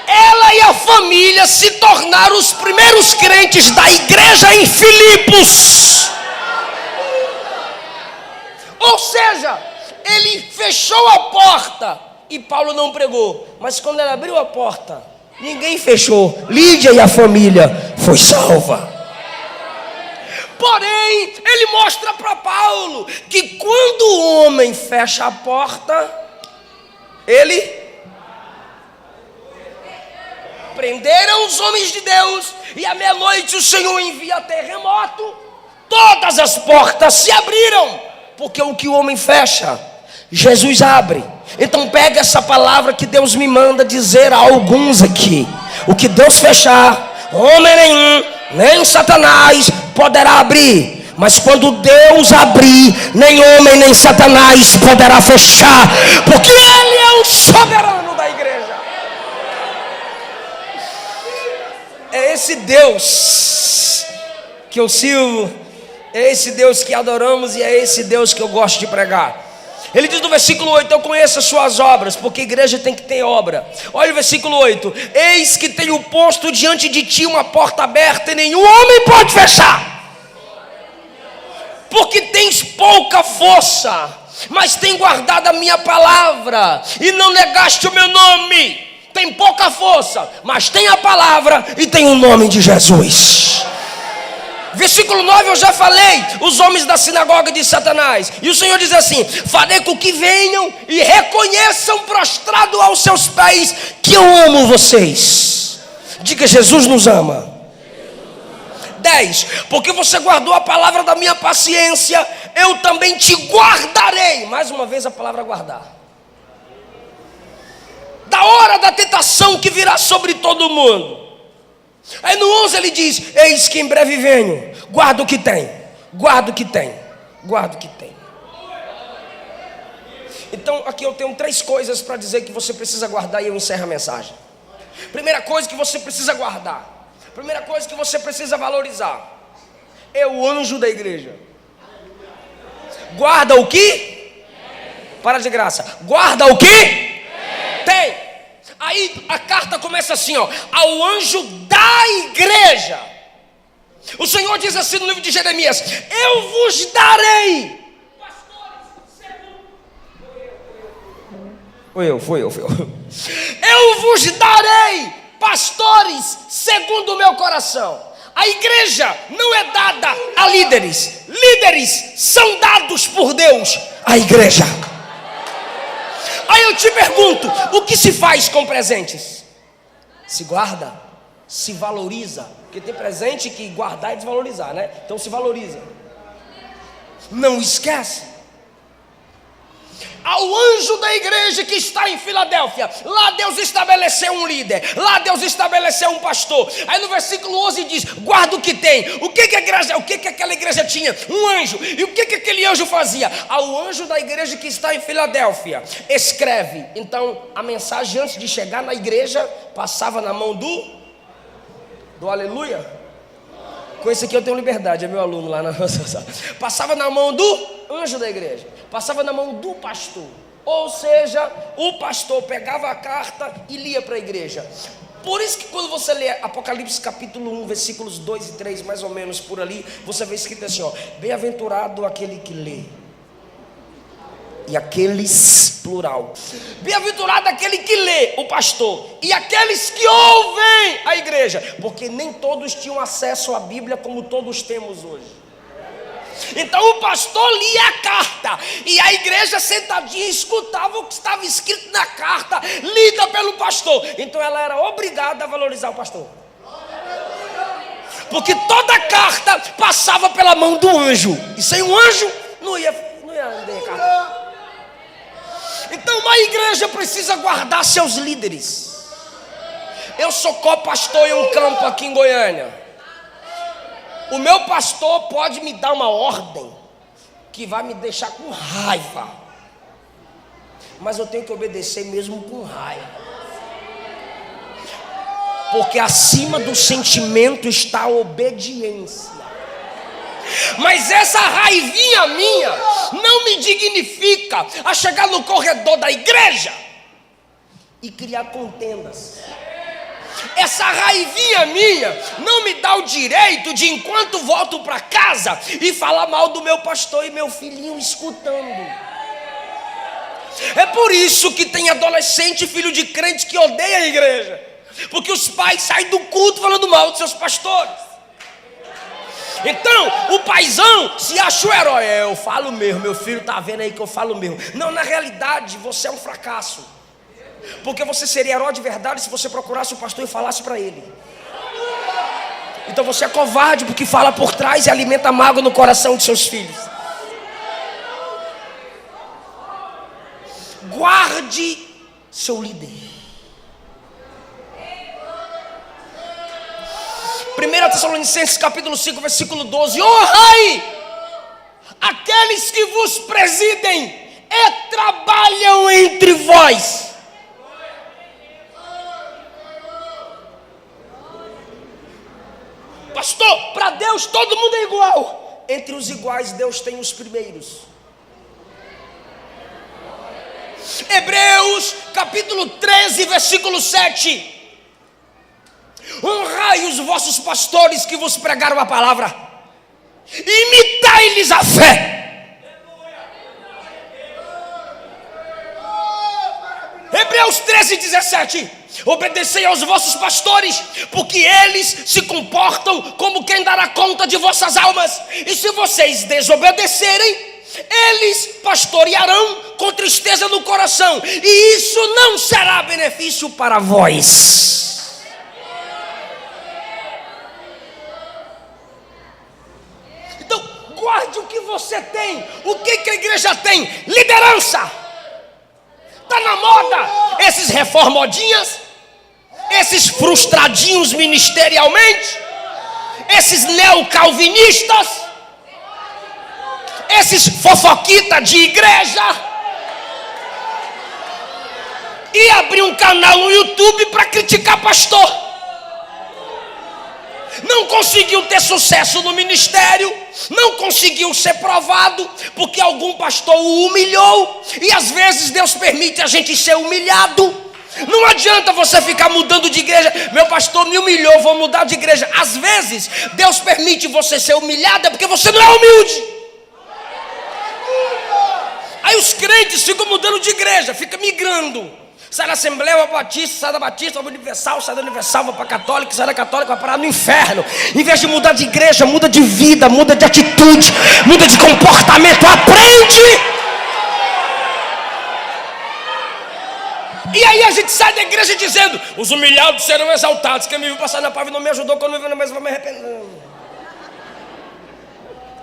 Ela e a família se tornaram os primeiros crentes da igreja em Filipos. Ou seja, ele fechou a porta e Paulo não pregou. Mas quando ele abriu a porta, ninguém fechou. Lídia e a família foi salva. Porém, ele mostra para Paulo que quando o homem fecha a porta, ele... Prenderam os homens de Deus, e à meia-noite o Senhor envia terremoto. Todas as portas se abriram, porque o que o homem fecha, Jesus abre. Então pega essa palavra que Deus me manda dizer a alguns aqui: o que Deus fechar, homem nenhum, nem Satanás poderá abrir. Mas quando Deus abrir, nem homem nem Satanás poderá fechar, porque Ele é o soberano da igreja. É esse Deus que eu sirvo, é esse Deus que adoramos, e é esse Deus que eu gosto de pregar. Ele diz no versículo 8: eu conheço as suas obras, porque a igreja tem que ter obra. Olha o versículo 8: eis que tenho posto diante de ti uma porta aberta, e nenhum homem pode fechar. Porque tens pouca força, mas tem guardado a minha palavra, e não negaste o meu nome. Tem pouca força, mas tem a palavra e tem o nome de Jesus. Versículo 9 eu já falei, os homens da sinagoga de Satanás. E o Senhor diz assim: farei com que venham e reconheçam prostrado aos seus pés que eu amo vocês. Diga: Jesus nos ama. 10, porque você guardou a palavra da minha paciência, eu também te guardarei. Mais uma vez a palavra guardar. Da hora da tentação que virá sobre todo mundo. Aí no 11 ele diz: eis que em breve venho, guarda o que tem, guarda o que tem, guarda o que tem. Então aqui eu tenho 3 coisas para dizer que você precisa guardar, e eu encerro a mensagem. Primeira coisa que você precisa guardar, primeira coisa que você precisa valorizar, é o anjo da igreja. Guarda o que? Para de graça. Guarda o que? Tem. Aí a carta começa assim, ó: ao anjo da igreja. O Senhor diz assim no livro de Jeremias: eu vos darei. Foi eu. Eu vos darei pastores segundo o meu coração. A igreja não é dada a líderes. Líderes são dados por Deus à igreja. Aí eu te pergunto: o que se faz com presentes? Se guarda, se valoriza. Porque tem presente que guardar é desvalorizar, né? Então se valoriza. Não esquece. Ao anjo da igreja que está em Filadélfia, lá Deus estabeleceu um líder, lá Deus estabeleceu um pastor. Aí no versículo 11 diz: guarda o que tem. O que aquela igreja tinha? Um anjo. E o que aquele anjo fazia? Ao anjo da igreja que está em Filadélfia, escreve. Então a mensagem, antes de chegar na igreja, passava na mão do aleluia. Com esse aqui eu tenho liberdade, é meu aluno lá na passava na mão do anjo da igreja, passava na mão do pastor. Ou seja, o pastor pegava a carta e lia para a igreja. Por isso que quando você lê Apocalipse capítulo 1, versículos 2 e 3, mais ou menos por ali, você vê escrito assim, ó: bem-aventurado aquele que lê. E aqueles, plural, bem-aventurado aquele que lê, o pastor, e aqueles que ouvem, a igreja. Porque nem todos tinham acesso à Bíblia como todos temos hoje. Então o pastor lia a carta, e a igreja sentadinha escutava o que estava escrito na carta, lida pelo pastor. Então ela era obrigada a valorizar o pastor, porque toda a carta passava pela mão do anjo, e sem o anjo não ia ler a carta. Então uma igreja precisa guardar seus líderes. Eu sou co-pastor em um campo aqui em Goiânia. O meu pastor pode me dar uma ordem que vai me deixar com raiva, mas eu tenho que obedecer mesmo com raiva, porque acima do sentimento está a obediência. Mas essa raivinha minha não me dignifica a chegar no corredor da igreja e criar contendas. Essa raivinha minha não me dá o direito de, enquanto volto para casa, e falar mal do meu pastor e meu filhinho escutando. É por isso que tem adolescente, filho de crente, que odeia a igreja, porque os pais saem do culto falando mal dos seus pastores. Então o paizão se acha o herói. Eu falo mesmo, meu filho está vendo aí que eu falo mesmo. Não, na realidade você é um fracasso, porque você seria herói de verdade se você procurasse o pastor e falasse para ele. Então você é covarde, porque fala por trás e alimenta mágoa no coração de seus filhos. Guarde seu líder. 1 Tessalonicenses capítulo 5, versículo 12: honrai aqueles que vos presidem e trabalham entre vós. Pastor, para Deus todo mundo é igual. Entre os iguais Deus tem os primeiros. Hebreus capítulo 13, versículo 7: honrai os vossos pastores que vos pregaram a palavra, imitai-lhes a fé. Hebreus 13, 13:17. Obedecei aos vossos pastores, porque eles se comportam como quem dará conta de vossas almas. E se vocês desobedecerem, eles pastorearão com tristeza no coração, e isso não será benefício para vós. Então, guarde o que você tem. O que a igreja tem? Liderança. Está na moda esses reformodinhas, esses frustradinhos ministerialmente, esses neocalvinistas, esses fofoquitas de igreja, e abrir um canal no YouTube para criticar pastor. Não conseguiu ter sucesso no ministério, não conseguiu ser provado, porque algum pastor o humilhou, e às vezes Deus permite a gente ser humilhado. Não adianta você ficar mudando de igreja. Meu pastor me humilhou, vou mudar de igreja. Às vezes Deus permite você ser humilhado porque você não é humilde. Aí os crentes ficam mudando de igreja, ficam migrando. Sai da Assembleia, vai para Batista, sai da Batista, vai para Universal, sai da Universal, vai para Católica, sai da Católica, vai parar no inferno. Em vez de mudar de igreja, muda de vida, muda de atitude, muda de comportamento, aprende. E aí a gente sai da igreja dizendo: os humilhados serão exaltados. Quem me viu passar na pave não me ajudou, quando me viu na mesa vai me arrepender.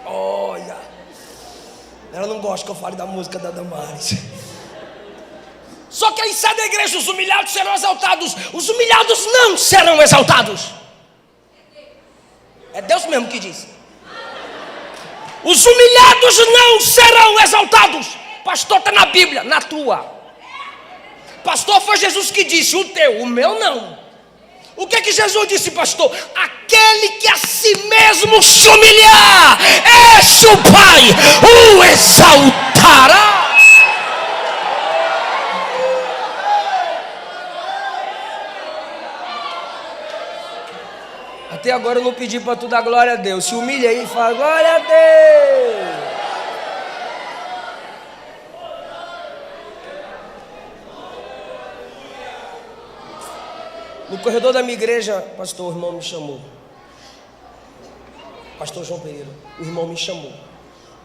Olha, ela não gosta que eu fale da música da Damares. Só que aí sai da igreja: os humilhados serão exaltados. Os humilhados não serão exaltados. É Deus mesmo que diz. Os humilhados não serão exaltados. Pastor, está na Bíblia, na tua. Pastor, foi Jesus que disse: o teu, o meu não. O que Jesus disse, pastor? Aquele que a si mesmo se humilhar, esse o Pai o exaltará. Até agora eu não pedi para tu dar glória a Deus. Se humilha aí e fala: glória a Deus. No corredor da minha igreja, pastor, o irmão me chamou. Pastor João Pereira, o irmão me chamou.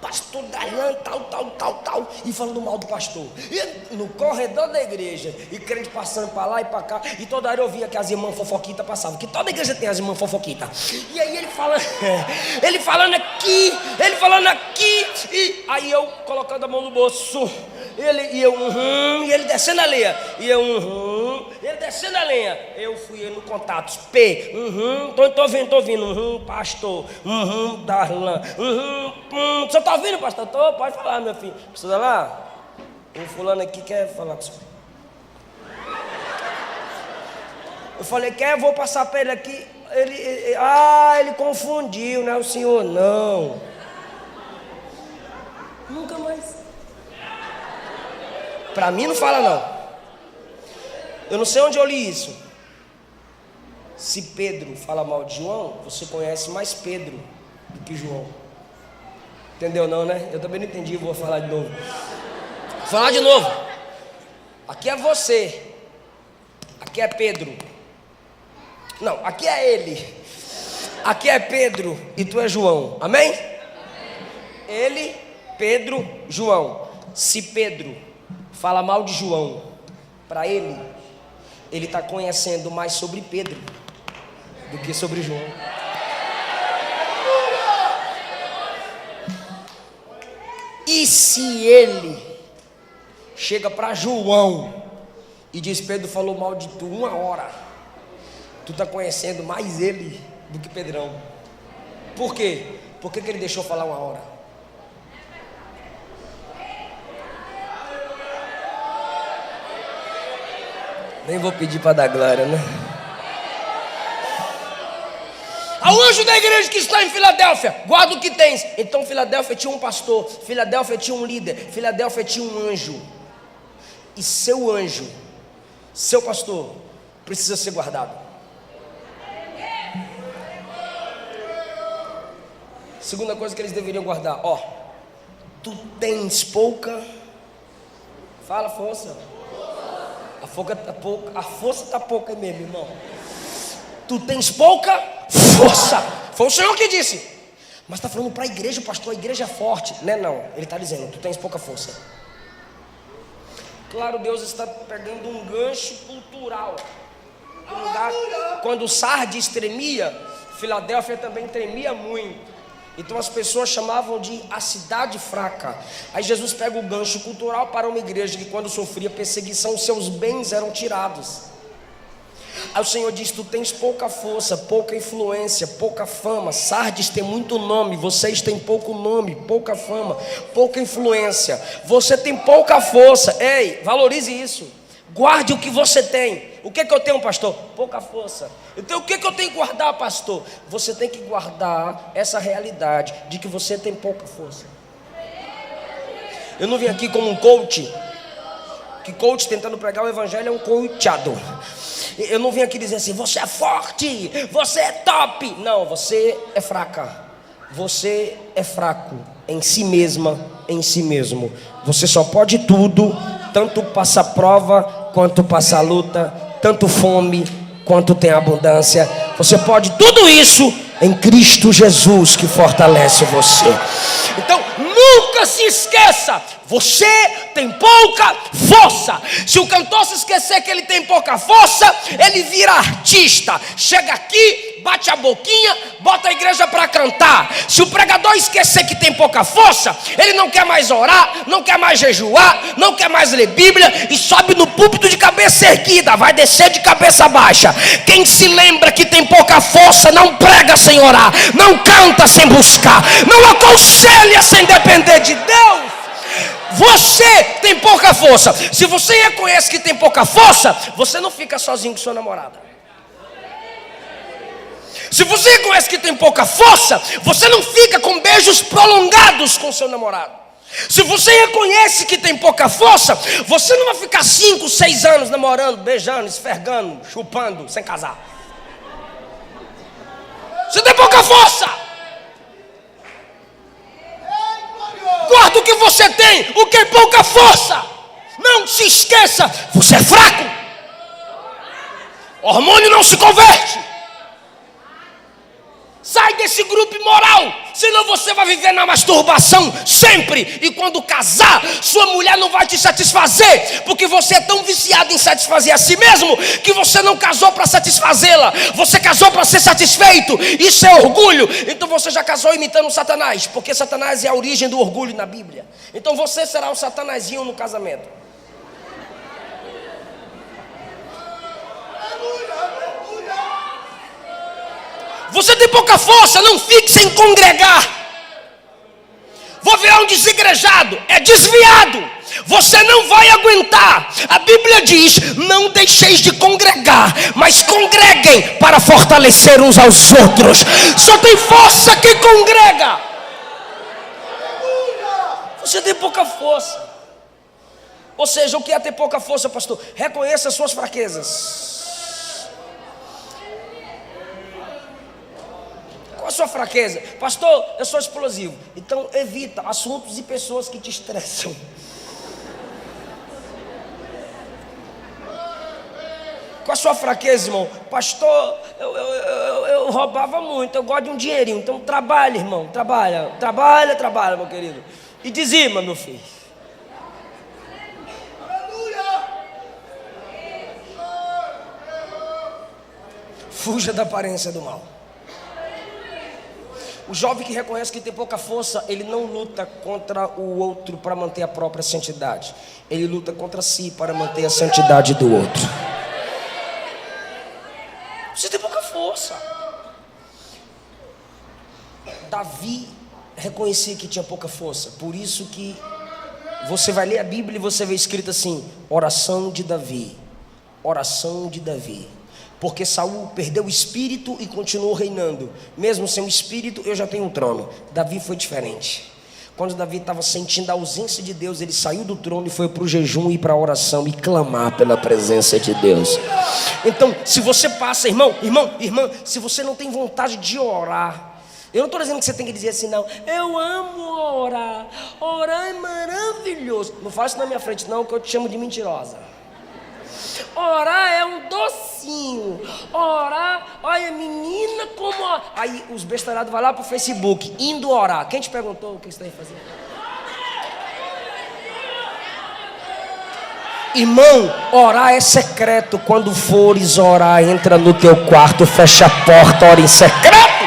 Pastor Darlan, tal, e falando mal do pastor. E no corredor da igreja, e crente passando para lá e para cá, e toda hora eu via que as irmãs fofoquitas passavam, que toda igreja tem as irmãs fofoquitas. E aí ele falando aqui, e aí eu colocando a mão no bolso, e ele descendo a lenha, e ele descendo a lenha. Eu fui no contatos, tô ouvindo, pastor, Darlan, você tá ouvindo, pastor? Tô, pode falar, meu filho. Precisa lá? O fulano aqui quer falar com o senhor. Eu falei: quer? Eu vou passar para ele aqui. Ele confundiu, não é o senhor, não. Nunca mais. Para mim não fala, não. Eu não sei onde eu li isso. Se Pedro fala mal de João, você conhece mais Pedro do que João. Entendeu não, né? Eu também não entendi, vou falar de novo. Vou falar de novo. Aqui é você. Aqui é Pedro. Não, aqui é ele. Aqui é Pedro e tu é João. Amém? Ele, Pedro, João. Se Pedro fala mal de João, para ele está conhecendo mais sobre Pedro do que sobre João. E se ele chega para João e diz: Pedro falou mal de tu 1 hora, tu está conhecendo mais ele do que Pedrão. Por quê? Por que ele deixou falar 1 hora? Nem vou pedir para dar glória, né? Ao anjo da igreja que está em Filadélfia, guarda o que tens. Então Filadélfia tinha um pastor, Filadélfia tinha um líder, Filadélfia tinha um anjo. E seu anjo, seu pastor, precisa ser guardado. Segunda coisa que eles deveriam guardar: tu tens pouca. Fala, força. A força está pouca mesmo, irmão. Tu tens pouca força. Foi o Senhor que disse. Mas está falando para a igreja, pastor, a igreja é forte. Não. Ele está dizendo, tu tens pouca força. Claro, Deus está pegando um gancho cultural. Quando Sardes tremia, Filadélfia também tremia muito. Então as pessoas chamavam de a cidade fraca. Aí Jesus pega o gancho cultural para uma igreja que quando sofria perseguição, seus bens eram tirados. Aí o Senhor diz, tu tens pouca força, pouca influência, pouca fama. Sardes tem muito nome, vocês têm pouco nome, pouca fama, pouca influência. Você tem pouca força. Ei, valorize isso. Guarde o que você tem. O que eu tenho, pastor? Pouca força. Então o que eu tenho que guardar, pastor? Você tem que guardar essa realidade de que você tem pouca força. Eu não vim aqui como um coach, que coach tentando pregar o evangelho é um coachado. Eu não vim aqui dizer assim, você é forte, você é top. Não, você é fraca. Você é fraco em si mesma, em si mesmo. Você só pode tudo, tanto passar prova, quanto passar luta, tanto fome, quanto tem abundância. Você pode tudo isso em Cristo Jesus que fortalece você. Então, nunca se esqueça, você tem pouca força. Se o cantor se esquecer que ele tem pouca força, ele vira artista. Chega aqui, bate a boquinha, bota a igreja para cantar. Se o pregador esquecer que tem pouca força, ele não quer mais orar, não quer mais jejuar, não quer mais ler Bíblia e sobe no púlpito de cabeça erguida, vai descer de cabeça baixa. Quem se lembra que tem pouca força, não prega sem orar, não canta sem buscar, não aconselha sem depender de Deus. Você tem pouca força. Se você reconhece que tem pouca força, você não fica sozinho com sua namorada. Se você reconhece que tem pouca força, você não fica com beijos prolongados com seu namorado. Se você reconhece que tem pouca força, você não vai ficar 5, 6 anos namorando, beijando, esfregando, chupando, sem casar. Você tem pouca força. Guarda o que você tem, o que é pouca força. Não se esqueça, você é fraco. Hormônio não se converte. Sai desse grupo imoral, senão você vai viver na masturbação sempre. E quando casar, sua mulher não vai te satisfazer, porque você é tão viciado em satisfazer a si mesmo, que você não casou para satisfazê-la, você casou para ser satisfeito. Isso é orgulho. Então você já casou imitando Satanás, porque Satanás é a origem do orgulho na Bíblia. Então você será o Satanazinho no casamento. Você tem pouca força, não fique sem congregar. Vou virar um desigrejado, é desviado. Você não vai aguentar. A Bíblia diz, não deixeis de congregar, mas congreguem para fortalecer uns aos outros. Só tem força quem congrega. Você tem pouca força. Ou seja, o que é ter pouca força, pastor? Reconheça as suas fraquezas. Qual a sua fraqueza? Pastor, eu sou explosivo. Então evita assuntos e pessoas que te estressam. Qual a sua fraqueza, irmão? Pastor, eu roubava muito, eu gosto de um dinheirinho. Então trabalha, irmão, trabalha, meu querido. E dizima, meu filho. Fuja da aparência do mal. O jovem que reconhece que tem pouca força, ele não luta contra o outro para manter a própria santidade. Ele luta contra si para manter a santidade do outro. Você tem pouca força. Davi reconhecia que tinha pouca força. Por isso que você vai ler a Bíblia e você vê escrito assim: oração de Davi. Oração de Davi. Porque Saul perdeu o espírito e continuou reinando. Mesmo sem o espírito, eu já tenho um trono. Davi foi diferente. Quando Davi estava sentindo a ausência de Deus, ele saiu do trono e foi para o jejum e para a oração e clamar pela presença de Deus. Então, se você passa, irmã, se você não tem vontade de orar, eu não estou dizendo que você tem que dizer assim, não, eu amo orar, orar é maravilhoso. Não fala isso na minha frente não, que eu te chamo de mentirosa. Orar é um docinho. Orar, olha, menina, como... Aí os bestarados vão lá pro Facebook, indo orar. Quem te perguntou o que você está fazendo? Irmão, orar é secreto. Quando fores orar, entra no teu quarto, fecha a porta, ora em secreto.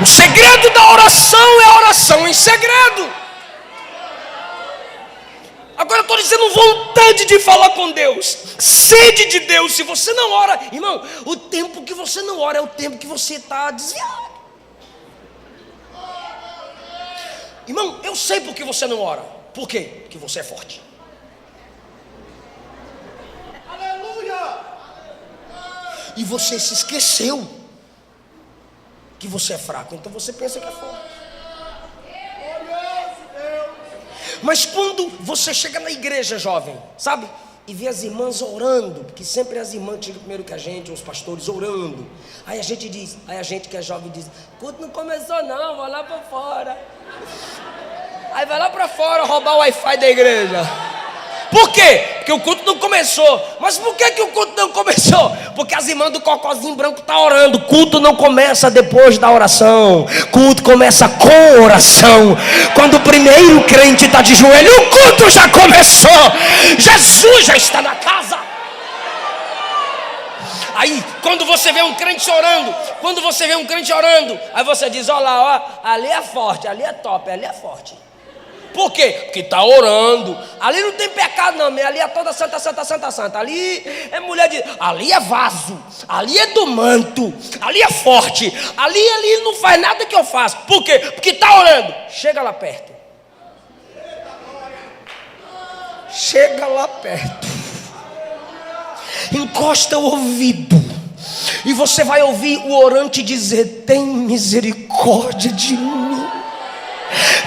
O segredo da oração é a oração em segredo. Agora eu estou dizendo vontade de falar com Deus, sede de Deus. Se você não ora, irmão, o tempo que você não ora é o tempo que você está desviado. Irmão, eu sei por que você não ora. Por quê? Porque você é forte. Aleluia! E você se esqueceu que você é fraco, então você pensa que é forte. Mas quando você chega na igreja, jovem, sabe? E vê as irmãs orando, porque sempre as irmãs chegam primeiro que a gente, os pastores orando. Aí a gente diz, aí a gente que é jovem diz, o culto não começou não, vai lá para fora. Aí vai lá para fora roubar o Wi-Fi da igreja. Por quê? Porque o culto não começou. Mas por que o culto não começou? Porque as irmãs do cocôzinho branco estão orando. O culto não começa depois da oração. O culto começa com oração. Quando o primeiro crente está de joelho, o culto já começou. Jesus já está na casa. Aí, quando você vê um crente orando, aí você diz, olha lá, ó, ali é forte, ali é top, ali é forte. Por quê? Porque está orando. Ali não tem pecado não, ali é toda santa, santa, santa, santa. Ali é mulher de... Ali é vaso. Ali é do manto. Ali é forte. Ali não faz nada que eu faço. Por quê? Porque está orando. Chega lá perto. Chega lá perto. Encosta o ouvido. E você vai ouvir o orante dizer, tem misericórdia de mim.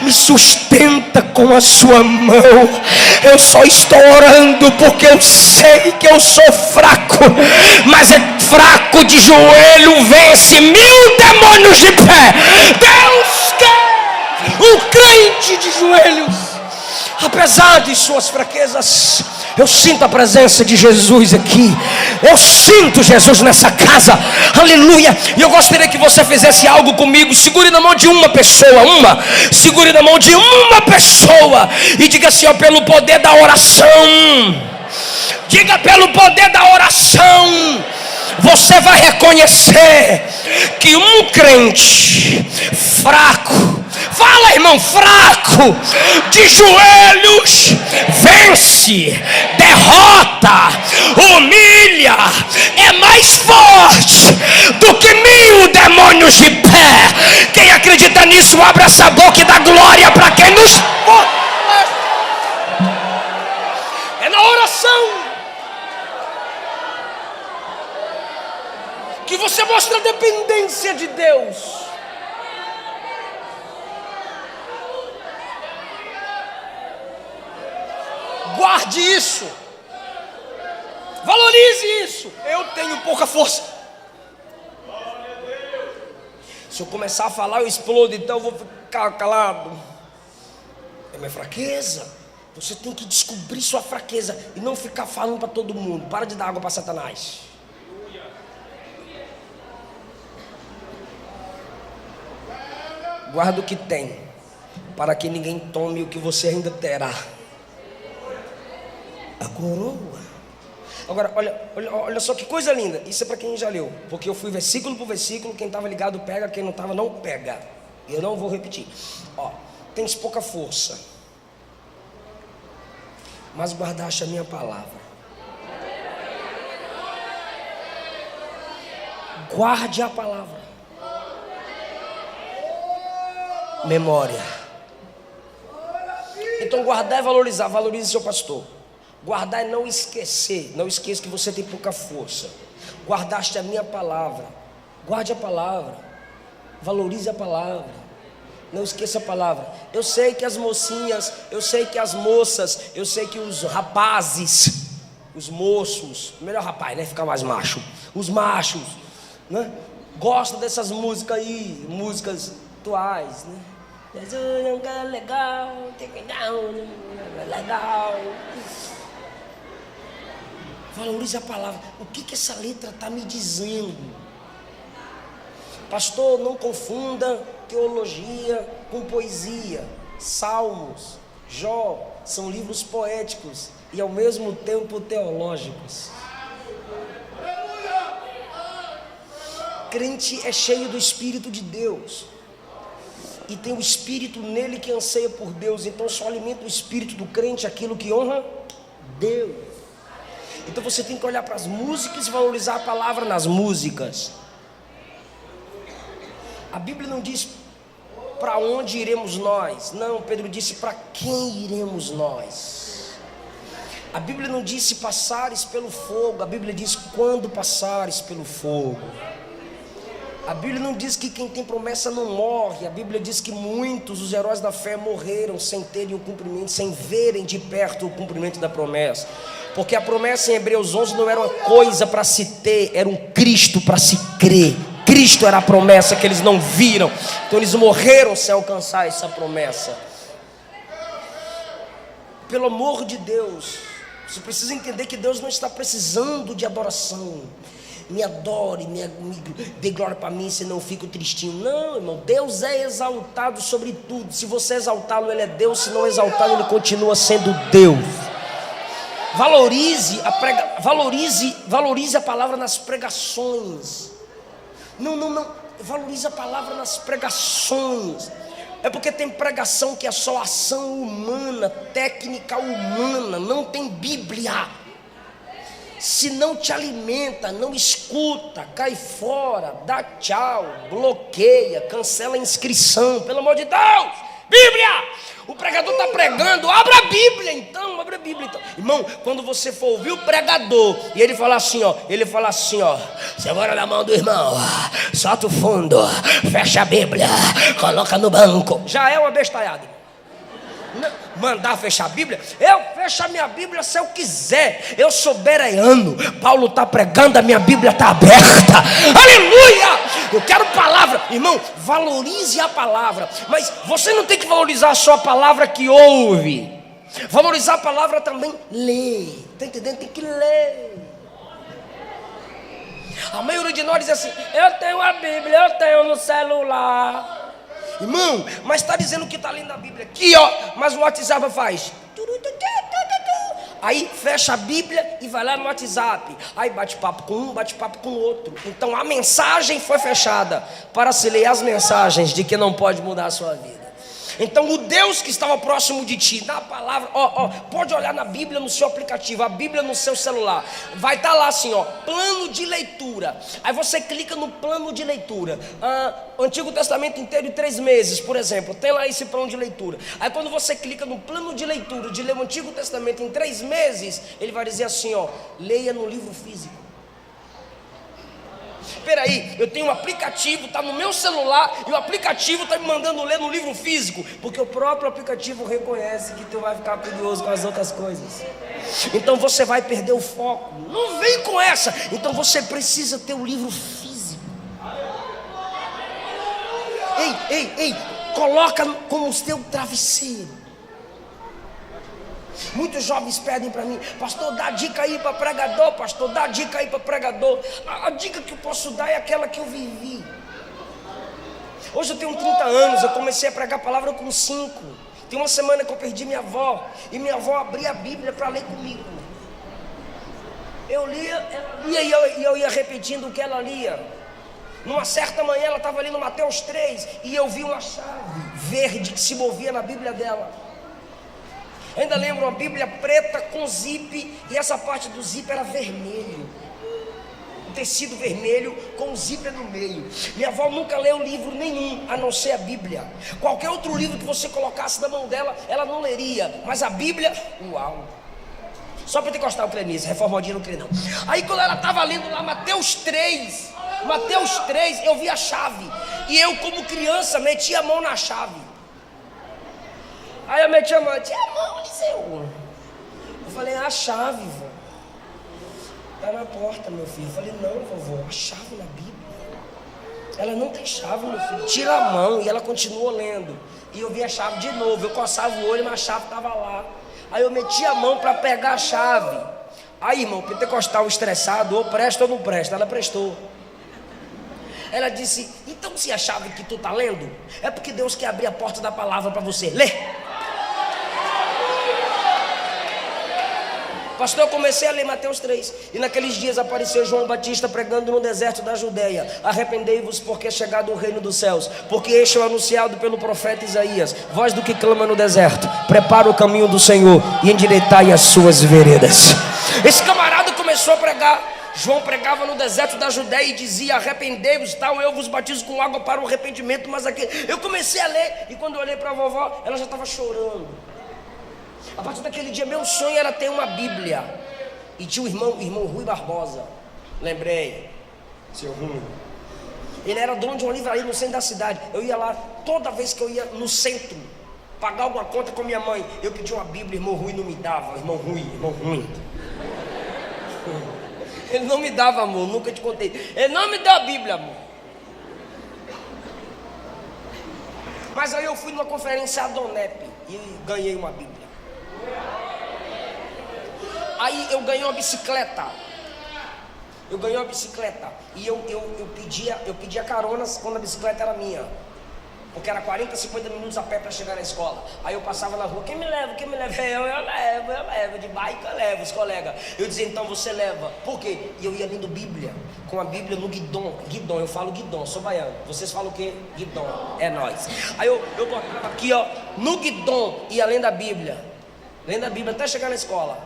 Me sustenta com a sua mão. Eu só estou orando porque eu sei que eu sou fraco, mas é fraco de joelho vence 1000 demônios de pé. Deus quer um crente de joelhos. Apesar de suas fraquezas, eu sinto a presença de Jesus aqui. Eu sinto Jesus nessa casa. Aleluia. E eu gostaria que você fizesse algo comigo. Segure na mão de uma pessoa. Segure na mão de uma pessoa. E diga assim, ó, pelo poder da oração. Diga, pelo poder da oração. Você vai reconhecer que um crente fraco, fala, irmão, fraco, de joelhos, vence, derrota, humilha, é mais forte do que 1000 demônios de pé. Quem acredita nisso, abre essa boca e dá glória para quem nos... É na oração que você mostra a dependência de Deus. Guarde isso. Valorize isso. Eu tenho pouca força. Se eu começar a falar, eu explodo, então eu vou ficar calado. É minha fraqueza. Você tem que descobrir sua fraqueza e não ficar falando para todo mundo. Para de dar água para Satanás. Guarda o que tem, para que ninguém tome o que você ainda terá. A coroa. Agora, olha só que coisa linda. Isso é para quem já leu, porque eu fui versículo por versículo. Quem estava ligado pega, quem não estava não pega. Eu não vou repetir. Ó, tens pouca força, mas guardaste a minha palavra. Guarde a palavra. Memória. Então guardar é valorizar. Valorize seu pastor. Guardar é não esquecer. Não esqueça que você tem pouca força. Guardaste a minha palavra. Guarde a palavra. Valorize a palavra. Não esqueça a palavra. Eu sei que as mocinhas, eu sei que as moças, eu sei que os rapazes, os moços, melhor rapaz, né? Ficar mais macho. Os machos, né? Gostam dessas músicas aí, músicas atuais, né? Jesus é legal, legal. Valorize a palavra. O que essa letra está me dizendo? Pastor, não confunda teologia com poesia. Salmos, Jó, são livros poéticos e ao mesmo tempo teológicos. Crente é cheio do Espírito de Deus e tem o Espírito nele que anseia por Deus. Então só alimenta o Espírito do crente aquilo que honra Deus. Então você tem que olhar para as músicas e valorizar a palavra nas músicas. A Bíblia não diz para onde iremos nós. Não, Pedro disse para quem iremos nós. A Bíblia não disse passares pelo fogo. A Bíblia diz quando passares pelo fogo. A Bíblia não diz que quem tem promessa não morre. A Bíblia diz que muitos dos heróis da fé morreram sem terem o cumprimento, sem verem de perto o cumprimento da promessa. Porque a promessa em Hebreus 11 não era uma coisa para se ter, era um Cristo para se crer. Cristo era a promessa que eles não viram. Então eles morreram sem alcançar essa promessa. Pelo amor de Deus, você precisa entender que Deus não está precisando de adoração. Me adore, me dê glória para mim, senão eu fico tristinho. Não, irmão, Deus é exaltado sobre tudo. Se você exaltá-lo, Ele é Deus. Se não exaltá-lo, Ele continua sendo Deus. Valorize a palavra nas pregações. Não, valorize a palavra nas pregações. É porque tem pregação que é só ação humana, técnica humana, não tem Bíblia. Se não te alimenta, não escuta, cai fora, dá tchau, bloqueia, cancela a inscrição, pelo amor de Deus. Bíblia! O pregador está pregando, abra a Bíblia então, abre a Bíblia então. Irmão, quando você for ouvir o pregador e ele fala assim, ó, segura na mão do irmão, solta o fundo, fecha a Bíblia, coloca no banco. Já é uma bestalhada. Mandar fechar a Bíblia? Eu fecho a minha Bíblia se eu quiser. Eu sou bereano. Paulo está pregando, a minha Bíblia está aberta. Aleluia! Eu quero palavra. Irmão, valorize a palavra. Mas você não tem que valorizar só a palavra que ouve. Valorizar a palavra também lê. Está entendendo? Tem que ler. A maioria de nós diz assim: eu tenho a Bíblia, eu tenho no celular. Irmão, mas está dizendo que está lendo a Bíblia aqui, ó. Mas o WhatsApp faz. Aí fecha a Bíblia e vai lá no WhatsApp. Aí bate papo com um, bate papo com o outro. Então a mensagem foi fechada para se ler as mensagens de que não pode mudar a sua vida. Então o Deus que estava próximo de ti, na palavra, pode olhar na Bíblia no seu aplicativo, a Bíblia no seu celular, vai estar lá assim, plano de leitura. Aí você clica no plano de leitura, o Antigo Testamento inteiro em 3 meses, por exemplo, tem lá esse plano de leitura. Aí quando você clica no plano de leitura, de ler o Antigo Testamento em 3 meses, ele vai dizer assim, leia no livro físico. Espera aí, eu tenho um aplicativo, está no meu celular, e o aplicativo está me mandando ler no livro físico, porque o próprio aplicativo reconhece que tu vai ficar curioso com as outras coisas. Então você vai perder o foco. Não vem com essa. Então você precisa ter o livro físico. Ei, coloca como o teu travesseiro. Muitos jovens pedem para mim: pastor, dá dica aí para pregador, pastor, dá dica aí para pregador. A dica que eu posso dar é aquela que eu vivi. Hoje eu tenho 30 anos, eu comecei a pregar a palavra com 5. Tem uma semana que eu perdi minha avó, e minha avó abria a Bíblia para ler comigo. Eu lia, ela lia e eu ia repetindo o que ela lia. Numa certa manhã ela estava lendo Mateus 3, e eu vi uma chave verde que se movia na Bíblia dela. Ainda lembro uma Bíblia preta com zip, e essa parte do zip era vermelho, um tecido vermelho com um zíper no meio. Minha avó nunca leu livro nenhum, a não ser a Bíblia. Qualquer outro livro que você colocasse na mão dela, ela não leria, mas a Bíblia, uau! Só pentecostal crê nisso, reformadinho não crê não. Aí quando ela estava lendo lá Mateus 3, eu vi a chave, e eu como criança meti a mão na chave. Aí eu meti a mão, tinha a mão, Eliseu. Eu falei: a chave, vó, está na porta, meu filho. Eu falei: não, vovó, a chave na Bíblia. Ela não tem chave, meu filho. Tira a mão. E ela continuou lendo. E eu vi a chave de novo. Eu coçava o olho, mas a chave estava lá. Aí eu meti a mão para pegar a chave. Aí, irmão, pentecostal estressado, ou presta ou não presta. Ela prestou. Ela disse: então se achava que tu está lendo, é porque Deus quer abrir a porta da palavra para você. Lê. Pastor, eu comecei a ler Mateus 3. E naqueles dias apareceu João Batista pregando no deserto da Judeia: arrependei-vos, porque é chegado o reino dos céus. Porque este é o anunciado pelo profeta Isaías: voz do que clama no deserto, prepara o caminho do Senhor e endireitai as suas veredas. Esse camarada começou a pregar. João pregava no deserto da Judeia e dizia: arrependei-vos, tal, eu vos batizo com água para o arrependimento. Mas aqui, eu comecei a ler, e quando eu olhei para a vovó, ela já estava chorando. A partir daquele dia, meu sonho era ter uma Bíblia. E tinha o irmão Rui Barbosa. Lembrei, seu Rui. Ele era dono de uma livraria no centro da cidade. Eu ia lá, toda vez que eu ia no centro pagar alguma conta com minha mãe, eu pedia uma Bíblia, irmão Rui não me dava. Irmão Rui. Ele não me dava, amor, nunca te contei. Ele não me deu a Bíblia, amor. Mas aí eu fui numa conferência Adonep e ganhei uma Bíblia. Aí eu ganhei uma bicicleta. E eu pedia caronas quando a bicicleta era minha. Porque era 40, 50 minutos a pé para chegar na escola. Aí eu passava na rua: quem me leva? Eu levo. De bike eu levo os colegas. Eu dizia: então você leva. Por quê? E eu ia lendo Bíblia, com a Bíblia no guidão. Eu falo guidão, sou baiano. Vocês falam o quê? Guidão, é nóis. Aí eu botava aqui, ó, no guidão, ia lendo a Bíblia. Lendo a Bíblia até chegar na escola.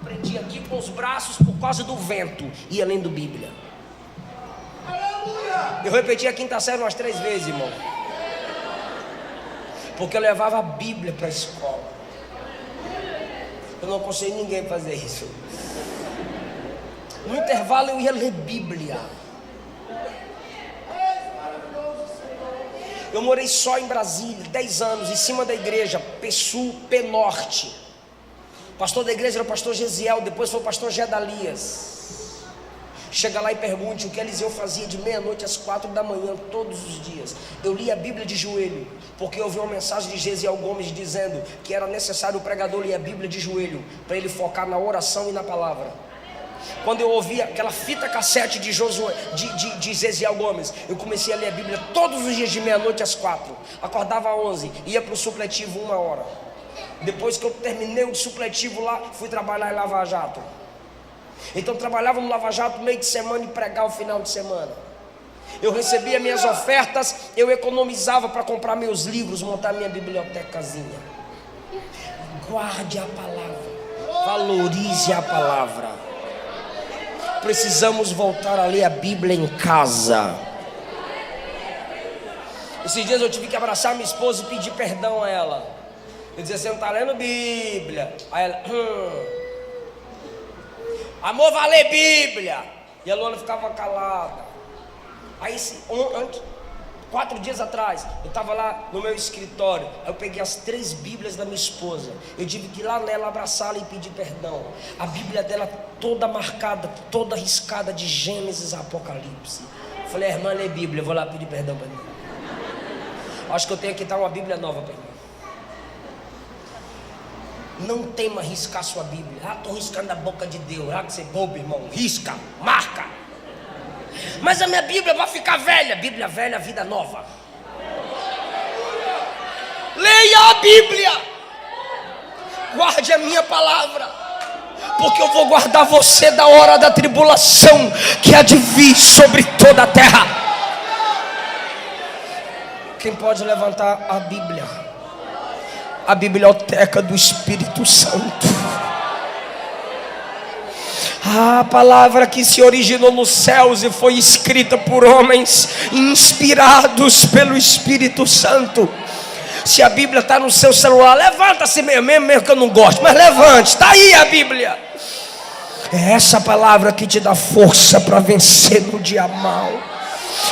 Prendia aqui com os braços por causa do vento. Ia lendo Bíblia. Eu repeti a quinta série umas 3 vezes, irmão. Porque eu levava a Bíblia para a escola. Eu não aconselho ninguém a fazer isso. No intervalo eu ia ler Bíblia. Eu morei só em Brasília 10 anos, em cima da igreja P-Sul, P-Norte. O pastor da igreja era o pastor Gesiel, depois foi o pastor Gedalias. Chega lá e pergunte o que Eliseu fazia de meia-noite às 4 da manhã todos os dias. Eu li a Bíblia de joelho, porque eu ouvi uma mensagem de Gesiel Gomes dizendo que era necessário o pregador ler a Bíblia de joelho, para ele focar na oração e na palavra. Quando eu ouvi aquela fita cassete de Gesiel Gomes, eu comecei a ler a Bíblia todos os dias de meia-noite às 4. Acordava às 11, ia para o supletivo 1 hora. Depois que eu terminei o supletivo lá, fui trabalhar em Lava Jato. Então trabalhava no Lava Jato meio de semana e pregava o final de semana. Eu recebia minhas ofertas, eu economizava para comprar meus livros, montar minha bibliotecazinha. Guarde a palavra, valorize a palavra. Precisamos voltar a ler a Bíblia em casa. Esses dias eu tive que abraçar minha esposa e pedir perdão a ela. Eu dizia: você não está lendo Bíblia. Aí ela: amor, vai ler Bíblia. E a Luana ficava calada. Aí 4 dias atrás, eu estava lá no meu escritório. Aí eu peguei as 3 Bíblias da minha esposa. Eu tive que ir lá nela, abraçá-la e pedir perdão. A Bíblia dela toda marcada, toda riscada de Gênesis a Apocalipse. Eu falei: irmã, lê Bíblia, eu vou lá pedir perdão para mim. Acho que eu tenho que dar uma Bíblia nova para mim. Não tema riscar sua Bíblia. Estou riscando a boca de Deus. Que você é bobo, irmão. Risca, marca. Mas a minha Bíblia vai ficar velha. Bíblia velha, vida nova. Leia a Bíblia. Guarde a minha palavra, porque eu vou guardar você da hora da tribulação que há de vir sobre toda a terra. Quem pode levantar a Bíblia? A biblioteca do Espírito Santo. A palavra que se originou nos céus e foi escrita por homens inspirados pelo Espírito Santo. Se a Bíblia está no seu celular, levanta-se mesmo que eu não gosto, mas levante, está aí a Bíblia. É essa palavra que te dá força para vencer no dia mau.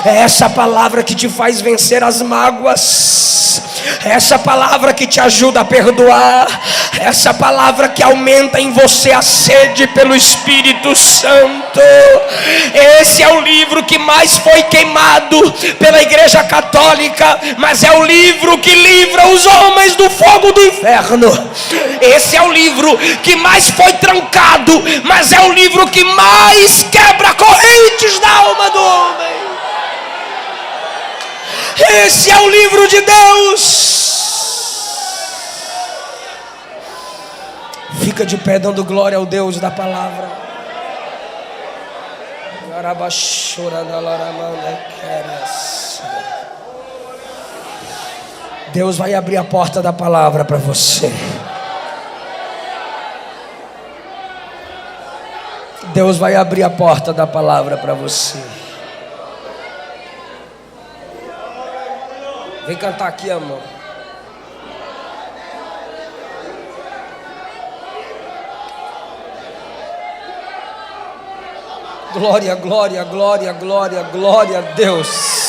É essa palavra que te faz vencer as mágoas. É essa palavra que te ajuda a perdoar. É essa palavra que aumenta em você a sede pelo Espírito Santo. Esse é o livro que mais foi queimado pela Igreja Católica, mas é o livro que livra os homens do fogo do inferno. Esse é o livro que mais foi trancado, mas é o livro que mais quebra correntes da alma do homem. Esse é o livro de Deus. Fica de pé dando glória ao Deus da palavra. Deus vai abrir a porta da palavra para você. Deus vai abrir a porta da palavra para você. Vem cantar aqui, amor. Glória, glória, glória, glória, glória a Deus.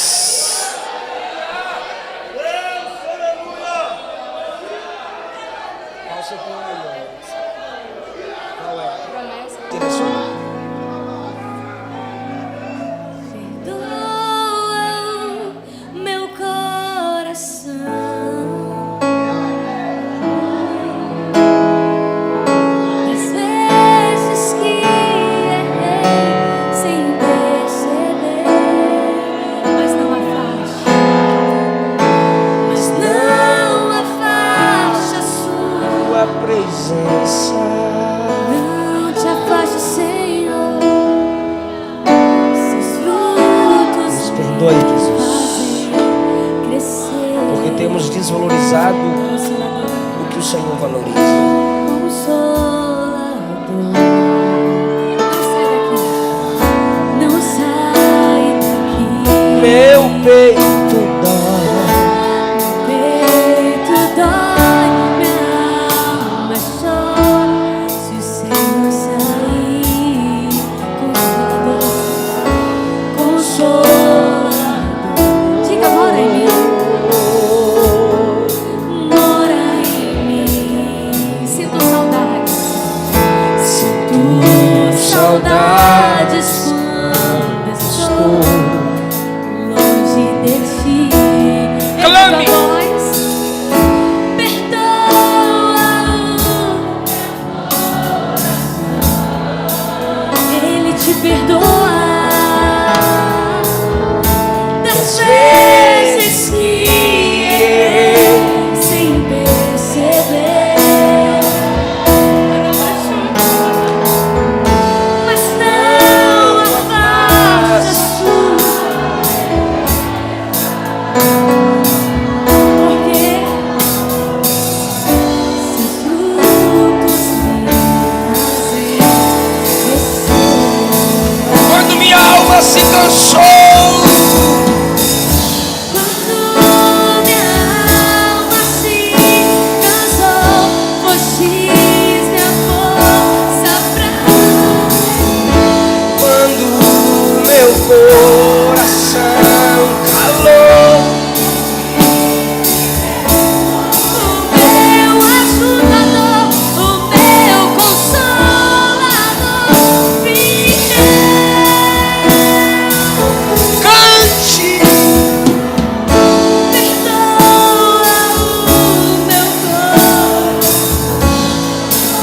Desvalorizado o que o Senhor valoriza. Não sai daqui. Meu peito dói. Peito dói, minha alma chora. Se o Senhor sair, Consolador, diga, mora em mim. Saudades quando estou longe de ti. Clame. Perdoa. Ele te perdoa das vezes que errei sem perceber. Se cansou. Quando minha alma se cansou, foste minha força pra. Quando meu coração calou, O meu ajudador, o meu consolador,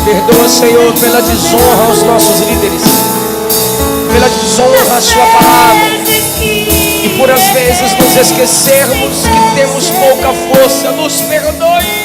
perdoa, Senhor, pela desonra aos nossos líderes, pela desonra à sua palavra, e por às vezes nos esquecermos que temos pouca força. Nos perdoe.